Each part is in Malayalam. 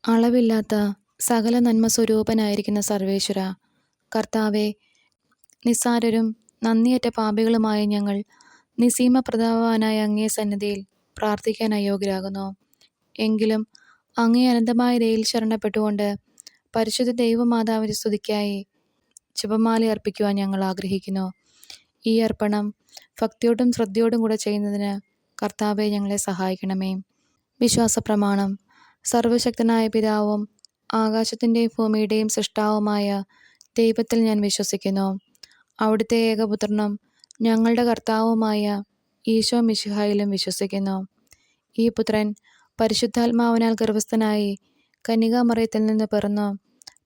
അളവില്ലാത്ത സകല നന്മ സ്വരൂപനായിരിക്കുന്ന സർവേശ്വര, കർത്താവെ, നിസ്സാരരും നന്ദിയറ്റ പാപികളുമായ ഞങ്ങൾ നിസ്സീമ പ്രതാപവാനായ അങ്ങേ സന്നിധിയിൽ പ്രാർത്ഥിക്കാൻ അയോഗ്യരാകുന്നു. എങ്കിലും അങ്ങേ അനന്തമായ ദയയിൽ ശരണപ്പെട്ടുകൊണ്ട് പരിശുദ്ധ ദൈവമാതാവിൻ്റെ സ്തുതിക്കായി ജപമാല അർപ്പിക്കുവാൻ ഞങ്ങൾ ആഗ്രഹിക്കുന്നു. ഈ അർപ്പണം ഭക്തിയോടും ശ്രദ്ധയോടും കൂടെ ചെയ്യുന്നതിന് കർത്താവെ, ഞങ്ങളെ സഹായിക്കണമേ. വിശ്വാസ പ്രമാണം. സർവശക്തനായ പിതാവും ആകാശത്തിൻ്റെയും ഭൂമിയുടെയും സൃഷ്ടാവുമായ ദൈവത്തിൽ ഞാൻ വിശ്വസിക്കുന്നു. അവിടുത്തെ ഏകപുത്രനും ഞങ്ങളുടെ കർത്താവുമായ ഈശോ മിശിഹായിലും വിശ്വസിക്കുന്നു. ഈ പുത്രൻ പരിശുദ്ധാത്മാവിനാൽ ഗർഭസ്ഥനായി കന്യകാമറിയത്തിൽ നിന്ന് പിറന്നു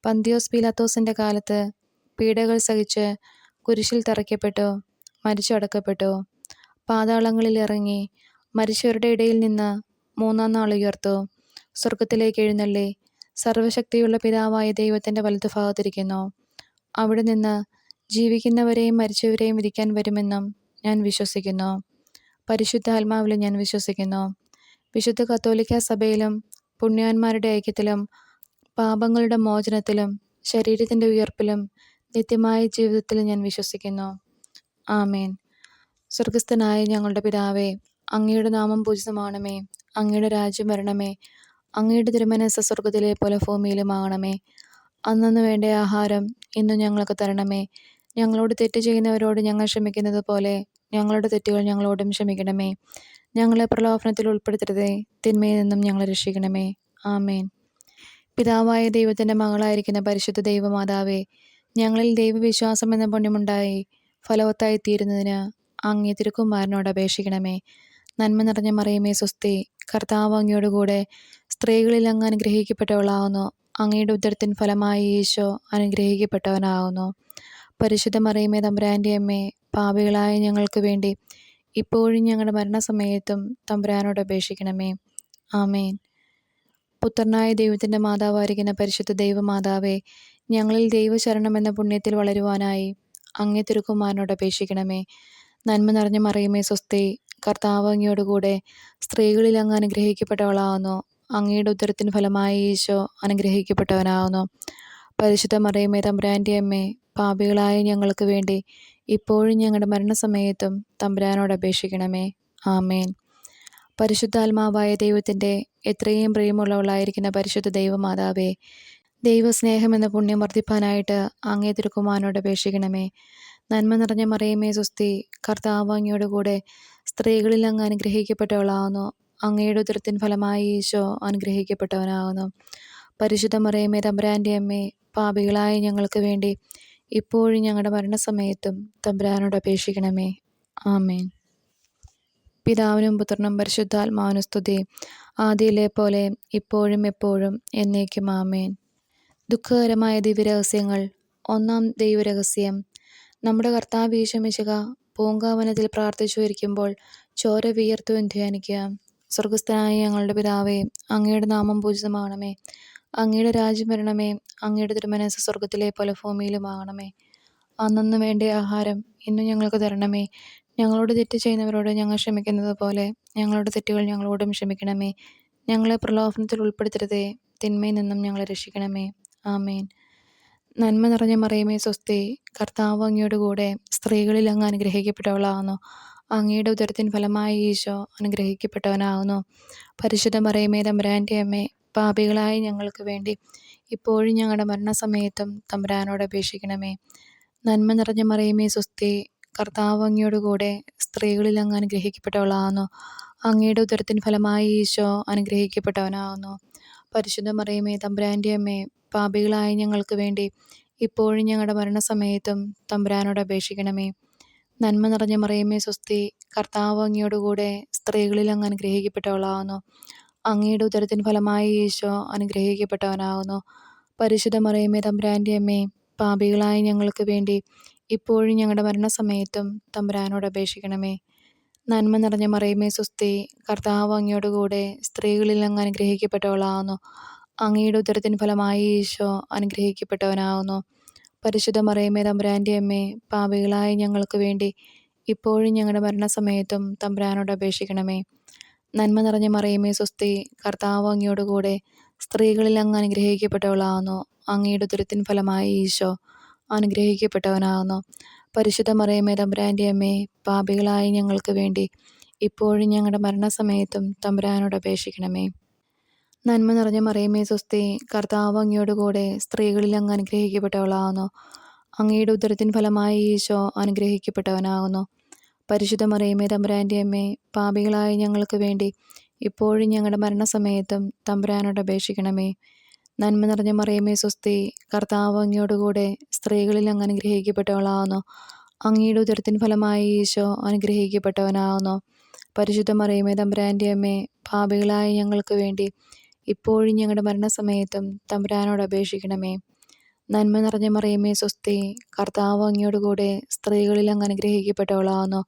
പന്തിയോസ് പീലാത്തോസിൻ്റെ കാലത്ത് പീഡകൾ സഹിച്ച് കുരിശിൽ തറയ്ക്കപ്പെട്ടു, മരിച്ചടക്കപ്പെട്ടു, പാതാളങ്ങളിൽ ഇറങ്ങി, മരിച്ചവരുടെ ഇടയിൽ നിന്ന് മൂന്നാം നാൾ ഉയർത്തു, സ്വർഗത്തിലേക്ക് എഴുന്നള്ളി, സർവശക്തിയുള്ള പിതാവായ ദൈവത്തിൻ്റെ വലതുഭാഗത്തിരിക്കുന്നു. അവിടെ നിന്ന് ജീവിക്കുന്നവരെയും മരിച്ചവരെയും വിധിക്കാൻ വരുമെന്നും ഞാൻ വിശ്വസിക്കുന്നു. പരിശുദ്ധാത്മാവിലും ഞാൻ വിശ്വസിക്കുന്നു. വിശുദ്ധ കത്തോലിക്ക സഭയിലും പുണ്യാന്മാരുടെ ഐക്യത്തിലും പാപങ്ങളുടെ മോചനത്തിലും ശരീരത്തിൻ്റെ ഉയർപ്പിലും നിത്യമായ ജീവിതത്തിലും ഞാൻ വിശ്വസിക്കുന്നു. ആമേൻ. സ്വർഗസ്ഥനായ ഞങ്ങളുടെ പിതാവേ, അങ്ങയുടെ നാമം പൂജിതമാണമേ. അങ്ങയുടെ രാജ്യം വരണമേ. അങ്ങയുടെ തിരുമനസ്സ് സ്വർഗത്തിലെ പോലെ ഭൂമിയിലുമാകണമേ. അന്നന്ന് വേണ്ട ആഹാരം ഇന്നും ഞങ്ങൾക്ക് തരണമേ. ഞങ്ങളോട് തെറ്റ് ചെയ്യുന്നവരോട് ഞങ്ങൾ ക്ഷമിക്കുന്നത് പോലെ ഞങ്ങളുടെ തെറ്റുകൾ ഞങ്ങളോടും ക്ഷമിക്കണമേ. ഞങ്ങളെ പ്രലോഭനത്തിൽ ഉൾപ്പെടുത്തരുതേ, തിന്മയിൽ നിന്നും ഞങ്ങളെ രക്ഷിക്കണമേ. ആമേൻ. പിതാവായ ദൈവത്തിൻ്റെ മകളായിരിക്കുന്ന പരിശുദ്ധ ദൈവമാതാവേ, ഞങ്ങളിൽ ദൈവവിശ്വാസം എന്ന പുണ്യമുണ്ടായി ഫലവത്തായി തീരുന്നതിന് അങ്ങേ തിരുക്കുമാരനോട് അപേക്ഷിക്കണമേ. നന്മ നിറഞ്ഞ മറിയമേ സ്വസ്തി, കർത്താവ് അങ്ങയോട് കൂടെ സ്ത്രീകളിൽ അങ്ങ് അനുഗ്രഹിക്കപ്പെട്ടവളാകുന്നു. അങ്ങയുടെ ഉദരത്തിൻ ഫലമായി ഈശോ അനുഗ്രഹിക്കപ്പെട്ടവനാകുന്നു. പരിശുദ്ധ മറിയമേ തമ്പുരാൻ്റെ അമ്മേ, പാപികളായ ഞങ്ങൾക്ക് വേണ്ടി ഇപ്പോഴും ഞങ്ങളുടെ മരണസമയത്തും തമ്പുരാനോട് അപേക്ഷിക്കണമേ. ആമേൻ. പുത്രനായ ദൈവത്തിൻ്റെ മാതാവായിരിക്കുന്ന പരിശുദ്ധ ദൈവമാതാവേ, ഞങ്ങളിൽ ദൈവശരണം എന്ന പുണ്യത്തിൽ വളരുവാനായി അങ്ങേ തിരുക്കുമാരനോട് അപേക്ഷിക്കണമേ. നന്മ നിറഞ്ഞ മറിയമേ സ്വസ്തി, കർത്താവ് അങ്ങയോട് കൂടെ സ്ത്രീകളിൽ അങ്ങ് അനുഗ്രഹിക്കപ്പെട്ടവളാകുന്നു. അങ്ങയുടെ ഉദരത്തിൻ ഫലമായി ഈശോ അനുഗ്രഹിക്കപ്പെട്ടവനാകുന്നു. പരിശുദ്ധ മറിയമേ തമ്പുരാൻ്റെ അമ്മേ, പാപികളായ ഞങ്ങൾക്ക് വേണ്ടി ഇപ്പോഴും ഞങ്ങളുടെ മരണസമയത്തും തമ്പുരാനോട് അപേക്ഷിക്കണമേ. ആമേൻ. പരിശുദ്ധാത്മാവായ ദൈവത്തിൻ്റെ എത്രയും പ്രിയമുള്ളവളായിരിക്കുന്ന പരിശുദ്ധ ദൈവമാതാവേ, ദൈവസ്നേഹം എന്ന പുണ്യം വർദ്ധിപ്പാനായിട്ട് അങ്ങേ തിരുക്കുമാരനോട് അപേക്ഷിക്കണമേ. നന്മ നിറഞ്ഞ മറിയമേ സ്വസ്തി, കർത്താവ് അങ്ങയോട് കൂടെ സ്ത്രീകളിൽ അങ്ങ് അനുഗ്രഹിക്കപ്പെട്ടവളാകുന്നു. അങ്ങയുടെ ഉദരത്തിൻ ഫലമായി ഈശോ അനുഗ്രഹിക്കപ്പെട്ടവനാകുന്നു. പരിശുദ്ധ മറിയമേ തമ്പുരാൻ്റെ അമ്മേ, പാപികളായ ഞങ്ങൾക്ക് വേണ്ടി ഇപ്പോഴും ഞങ്ങളുടെ മരണസമയത്തും തമ്പുരാനോട് അപേക്ഷിക്കണമേ. ആമേൻ. പിതാവിനും പുത്രനും പരിശുദ്ധാത്മാവിനും സ്തുതി, ആദിയിലെ പോലെ ഇപ്പോഴും എപ്പോഴും എന്നേക്കും. ആമേൻ. ദുഃഖകരമായ ദിവ്യരഹസ്യങ്ങൾ. ഒന്നാം ദൈവരഹസ്യം. നമ്മുടെ കർത്താവ് ഈശോ മിശിഹ പൂങ്കാവനത്തിൽ പ്രാർത്ഥിച്ചു ഇരിക്കുമ്പോൾ ചോര വിയർത്തു ധ്യാനിക്കുക. സ്വർഗസ്ഥനായ ഞങ്ങളുടെ പിതാവേ, അങ്ങയുടെ നാമം പൂജിതമാകണമേ. അങ്ങയുടെ രാജ്യം വരണമേ. അങ്ങയുടെ തിരുമനസ്സ് സ്വർഗത്തിലെ പോലെ ഭൂമിയിലുമാകണമേ. അന്നന്ന് വേണ്ട ആഹാരം ഇന്നും ഞങ്ങൾക്ക് തരണമേ. ഞങ്ങളോട് തെറ്റ് ചെയ്യുന്നവരോട് ഞങ്ങൾ ക്ഷമിക്കുന്നത് പോലെ ഞങ്ങളുടെ തെറ്റുകൾ ഞങ്ങളോടും ക്ഷമിക്കണമേ. ഞങ്ങളെ പ്രലോഭനത്തിൽ ഉൾപ്പെടുത്തരുതേ, തിന്മയിൽ നിന്നും ഞങ്ങളെ രക്ഷിക്കണമേ. ആമേൻ. നന്മ നിറഞ്ഞ മറിയമേ സ്വസ്തി, കർത്താവ് അങ്ങയോട് കൂടെ സ്ത്രീകളിൽ അങ്ങ് അനുഗ്രഹിക്കപ്പെട്ടവളാകുന്നു. അങ്ങയുടെ ഉദരത്തിൻ ഫലമായി ഈശോ അനുഗ്രഹിക്കപ്പെട്ടവനാകുന്നു. പരിശുദ്ധ മറിയമേ തമ്പുരാൻ്റെ അമ്മേ, പാപികളായ ഞങ്ങൾക്ക് വേണ്ടി ഇപ്പോഴും ഞങ്ങളുടെ മരണസമയത്തും തമ്പുരാനോട് അപേക്ഷിക്കണമേ. നന്മ നിറഞ്ഞ മറിയമേ സ്വസ്തി, കർത്താവ് അങ്ങയോട് കൂടെ സ്ത്രീകളിൽ അങ്ങ് അനുഗ്രഹിക്കപ്പെട്ടവളാകുന്നു. അങ്ങയുടെ ഉദരത്തിൻ ഫലമായി ഈശോ അനുഗ്രഹിക്കപ്പെട്ടവനാകുന്നു. പരിശുദ്ധ മറിയമേ തമ്പുരാൻ്റെ അമ്മേ, പാപികളായ ഞങ്ങൾക്ക് വേണ്ടി ഇപ്പോഴും ഞങ്ങളുടെ മരണസമയത്തും തമ്പുരാനോട് അപേക്ഷിക്കണമേ. നന്മ നിറഞ്ഞ മറിയമേ സ്വസ്തി, കർത്താവ് അങ്ങയോട് കൂടെ സ്ത്രീകളിൽ അങ്ങ് അനുഗ്രഹിക്കപ്പെട്ടവളാകുന്നു. അങ്ങയുടെ ഉദരത്തിൻ ഫലമായി ഈശോ അനുഗ്രഹിക്കപ്പെട്ടവനാകുന്നു. പരിശുദ്ധ മറിയമേ തമ്പുരാൻ്റെ അമ്മേ, പാപികളായ ഞങ്ങൾക്ക് വേണ്ടി ഇപ്പോഴും ഞങ്ങളുടെ മരണസമയത്തും തമ്പുരാനോട് അപേക്ഷിക്കണമേ. നന്മ നിറഞ്ഞ മറിയമേ സ്വസ്തി, കർത്താവ് അങ്ങയോട് കൂടെ സ്ത്രീകളിൽ അങ്ങ് അനുഗ്രഹിക്കപ്പെട്ടവളാകുന്നു. അങ്ങയുടെ ഉദരത്തിൻ ഫലമായി ഈശോ അനുഗ്രഹിക്കപ്പെട്ടവനാകുന്നു. പരിശുദ്ധ മറിയമേ തമ്പുരാൻ്റെ അമ്മേ, പാപികളായ ഞങ്ങൾക്ക് വേണ്ടി ഇപ്പോഴും ഞങ്ങളുടെ മരണസമയത്തും തമ്പുരാനോട് അപേക്ഷിക്കണമേ. നന്മ നിറഞ്ഞ മറിയമേ സ്വസ്തി, കർത്താവ് അങ്ങയോട് കൂടെ സ്ത്രീകളിൽ അങ്ങ് അനുഗ്രഹിക്കപ്പെട്ടവളാകുന്നു. അങ്ങയുടെ ഉദരത്തിൻ ഫലമായി ഈശോ അനുഗ്രഹിക്കപ്പെട്ടവനാകുന്നു. പരിശുദ്ധ മറിയമേ തമ്പുരാൻ്റെ അമ്മേ, പാപികളായ ഞങ്ങൾക്ക് വേണ്ടി ഇപ്പോഴും ഞങ്ങളുടെ മരണസമയത്തും തമ്പുരാനോട് അപേക്ഷിക്കണമേ. നന്മ നിറഞ്ഞ മറിയമേ സ്വസ്തി, കർത്താവ് അങ്ങയോട് കൂടെ സ്ത്രീകളിൽ അങ്ങ് അനുഗ്രഹിക്കപ്പെട്ടവളാകുന്നു. അങ്ങയുടെ ഉദരത്തിൻ ഫലമായി ഈശോ അനുഗ്രഹിക്കപ്പെട്ടവനാകുന്നു. പരിശുദ്ധ മറിയമേ തമ്പുരാൻ്റെ അമ്മേ, പാപികളായ ഞങ്ങൾക്ക് വേണ്ടി ഇപ്പോഴും ഞങ്ങളുടെ മരണസമയത്തും തമ്പുരാനോട് അപേക്ഷിക്കണമേ. നന്മ നിറഞ്ഞ മറിയമേ സ്വസ്തി, കർത്താവ് അങ്ങയോട് കൂടെ സ്ത്രീകളിൽ അങ്ങ് അനുഗ്രഹിക്കപ്പെട്ടവളാകുന്നു. അങ്ങയുടെ ഉദരത്തിൻ ഫലമായി ഈശോ അനുഗ്രഹിക്കപ്പെട്ടവനാകുന്നു. പരിശുദ്ധ മറിയമേ തമ്പുരാൻ്റെ അമ്മേ, പാപികളായ ഞങ്ങൾക്ക് വേണ്ടി ഇപ്പോഴും ഞങ്ങളുടെ മരണസമയത്തും തമ്പുരാനോട് അപേക്ഷിക്കണമേ. നന്മ നിറഞ്ഞ മറിയമേ സ്വസ്തി, കർത്താവ് അങ്ങയോട് കൂടെ സ്ത്രീകളിൽ അങ്ങ് അനുഗ്രഹിക്കപ്പെട്ടവളാകുന്നു.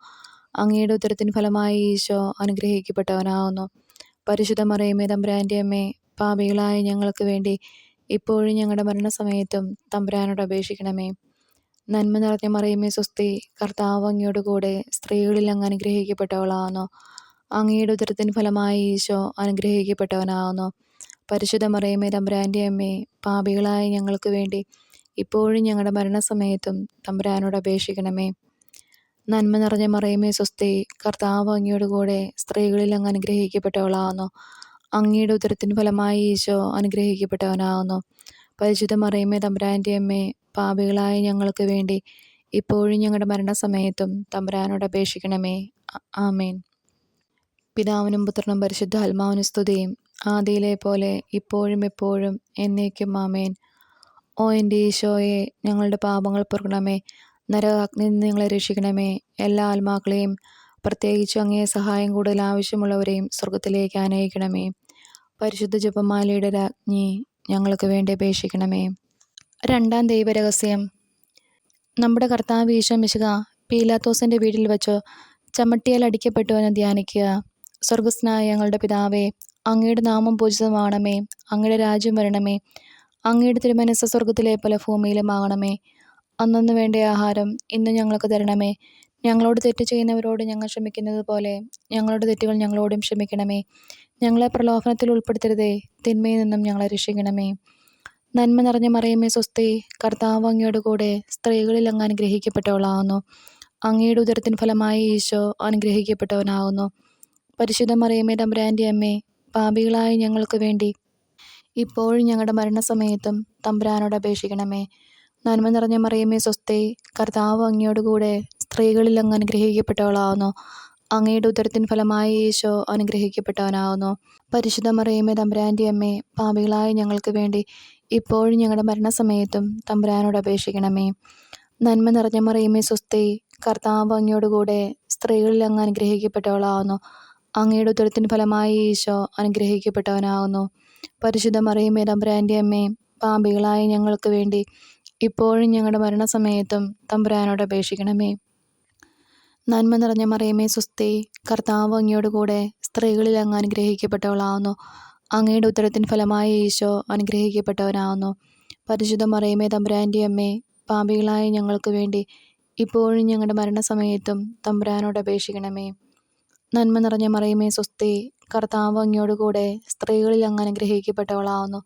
അങ്ങയുടെ ഉദരത്തിൻ ഫലമായി ഈശോ അനുഗ്രഹിക്കപ്പെട്ടവനാകുന്നു. പരിശുദ്ധ മറിയമേ തമ്പുരാൻ്റെ അമ്മേ, പാപികളായ ഞങ്ങൾക്ക് വേണ്ടി ഇപ്പോഴും ഞങ്ങളുടെ മരണസമയത്തും തമ്പുരാനോട് അപേക്ഷിക്കണമേ. നന്മ നിറഞ്ഞ മറിയമേ സ്വസ്തി, കർത്താവ് അങ്ങയോട് കൂടെ സ്ത്രീകളിൽ അങ്ങ് അനുഗ്രഹിക്കപ്പെട്ടവളാകുന്നു. അങ്ങയുടെ ഉദരത്തിൻ ഫലമായി ഈശോ അനുഗ്രഹിക്കപ്പെട്ടവനാകുന്നു. പരിശുദ്ധ മറിയമേ തമ്പുരാൻ്റെ അമ്മേ, പാപികളായ ഞങ്ങൾക്ക് വേണ്ടി ഇപ്പോഴും ഞങ്ങളുടെ മരണസമയത്തും തമ്പുരാനോട് അപേക്ഷിക്കണമേ. നന്മ നിറഞ്ഞ മറിയമേ സ്വസ്തി, കർത്താവ് അങ്ങയോട് കൂടെ സ്ത്രീകളിൽ അങ്ങ് അനുഗ്രഹിക്കപ്പെട്ടവളാകുന്നു. അങ്ങയുടെ ഉദരത്തിൻ ഫലമായി ഈശോ അനുഗ്രഹിക്കപ്പെട്ടവനാകുന്നു. പരിശുദ്ധ മറിയമേ തമ്പുരാൻ്റെ അമ്മേ, പാപികളായ ഞങ്ങൾക്ക് വേണ്ടി ഇപ്പോഴും ഞങ്ങളുടെ മരണസമയത്തും തമ്പുരാനോട് അപേക്ഷിക്കണമേ. ആമേൻ. പിതാവിനും പുത്രനും പരിശുദ്ധാത്മാവിനും സ്തുതിയും, ആദിയിലെ പോലെ ഇപ്പോഴും എപ്പോഴും എന്നേക്കും ആമേൻ. ഓ എൻ്റെ ഈശോയെ, ഞങ്ങളുടെ പാപങ്ങൾ പൊറുക്കണമേ. നരകാഗ്നിയിൽ നിന്ന് ഞങ്ങളെ രക്ഷിക്കണമേ. എല്ലാ ആത്മാക്കളെയും, പ്രത്യേകിച്ചും അങ്ങേ സഹായം കൂടുതൽ ആവശ്യമുള്ളവരെയും സ്വർഗത്തിലേക്ക് ആനയിക്കണമേ. പരിശുദ്ധ ജപമാലയുടെ രാജ്ഞി, ഞങ്ങൾക്ക് വേണ്ടി അപേക്ഷിക്കണമേ. രണ്ടാം ദൈവരഹസ്യം. നമ്മുടെ കർത്താവ് ഈശോ മിശിഹ പീലാത്തോസിൻ്റെ വീട്ടിൽ വച്ച് ചമ്മട്ടിയാൽ അടിക്കപ്പെട്ടു എന്ന് ധ്യാനിക്കുക. സ്വർഗസ്നായ ഞങ്ങളുടെ പിതാവേ, അങ്ങയുടെ നാമം പൂജിതമാകണമേ. അങ്ങയുടെ രാജ്യം വരണമേ. അങ്ങയുടെ തിരുമനസ്സ് സ്വർഗത്തിലെ പോലെ ഭൂമിയിലുമാകണമേ. അന്നന്ന് വേണ്ട ആഹാരം ഇന്ന് ഞങ്ങൾക്ക് തരണമേ. ഞങ്ങളോട് തെറ്റ് ചെയ്യുന്നവരോട് ഞങ്ങൾ ക്ഷമിക്കുന്നത് പോലെ ഞങ്ങളുടെ തെറ്റുകൾ ഞങ്ങളോടും ക്ഷമിക്കണമേ. ഞങ്ങളെ പ്രലോഭനത്തിൽ ഉൾപ്പെടുത്തരുതേ, തിന്മയിൽ നിന്നും ഞങ്ങളെ രക്ഷിക്കണമേ. നന്മ നിറഞ്ഞ മറിയമേ സ്വസ്തി, കർത്താവ് അങ്ങയോട് കൂടെ സ്ത്രീകളിൽ അങ്ങ് അനുഗ്രഹിക്കപ്പെട്ടവളാകുന്നു. അങ്ങയുടെ ഉദരത്തിൻ ഫലമായി ഈശോ അനുഗ്രഹിക്കപ്പെട്ടവനാകുന്നു. പരിശുദ്ധ മറിയമേ തമ്പുരാൻ്റെ അമ്മേ, പാപികളായ ഞങ്ങൾക്ക് വേണ്ടി ഇപ്പോഴും ഞങ്ങളുടെ മരണസമയത്തും തമ്പുരാനോട് അപേക്ഷിക്കണമേ. നന്മ നിറഞ്ഞ മറിയമേ സ്വസ്തി, കർത്താവ് അങ്ങയോട് കൂടെ സ്ത്രീകളിൽ അങ്ങ് അനുഗ്രഹിക്കപ്പെട്ടവളാകുന്നു. അങ്ങയുടെ ഉദരത്തിൻ ഫലമായി ഈശോ അനുഗ്രഹിക്കപ്പെട്ടവനാകുന്നു. പരിശുദ്ധ മറിയമേ തമ്പുരാൻ്റെ അമ്മേ, പാപികളായ ഞങ്ങൾക്ക് വേണ്ടി ഇപ്പോഴും ഞങ്ങളുടെ മരണസമയത്തും തമ്പുരാനോട് അപേക്ഷിക്കണമേ. നന്മ നിറഞ്ഞ മറിയമേ സ്വസ്തി, കർത്താവ് അങ്ങയോട് കൂടെ സ്ത്രീകളിൽ അങ്ങ് അനുഗ്രഹിക്കപ്പെട്ടവളാകുന്നു. അങ്ങയുടെ ഉദരത്തിൻ ഫലമായി ഈശോ അനുഗ്രഹിക്കപ്പെട്ടവനാകുന്നു. പരിശുദ്ധ മറിയമേ തമ്പുരാൻ്റെ അമ്മേ, പാപികളായ ഞങ്ങൾക്ക് വേണ്ടി ഇപ്പോഴും ഞങ്ങളുടെ മരണസമയത്തും തമ്പുരാനോട് അപേക്ഷിക്കണമേ. നന്മ നിറഞ്ഞ മറിയമേ സ്വസ്തി, കർത്താവ് അങ്ങയോട് കൂടെ സ്ത്രീകളിൽ അങ്ങ് അനുഗ്രഹിക്കപ്പെട്ടവളാകുന്നു. അങ്ങയുടെ ഉദരത്തിൻ ഫലമായി ഈശോ അനുഗ്രഹിക്കപ്പെട്ടവനാകുന്നു. പരിശുദ്ധ മറിയമേ തമ്പുരാൻ്റെ അമ്മേ, പാപികളായ ഞങ്ങൾക്ക് വേണ്ടി ഇപ്പോഴും ഞങ്ങളുടെ മരണസമയത്തും തമ്പുരാനോട് അപേക്ഷിക്കണമേ. നന്മ നിറഞ്ഞ മറിയമേ സ്വസ്തി, കർത്താവ് അങ്ങയോട് കൂടെ സ്ത്രീകളിൽ അങ്ങ് അനുഗ്രഹിക്കപ്പെട്ടവളാകുന്നു.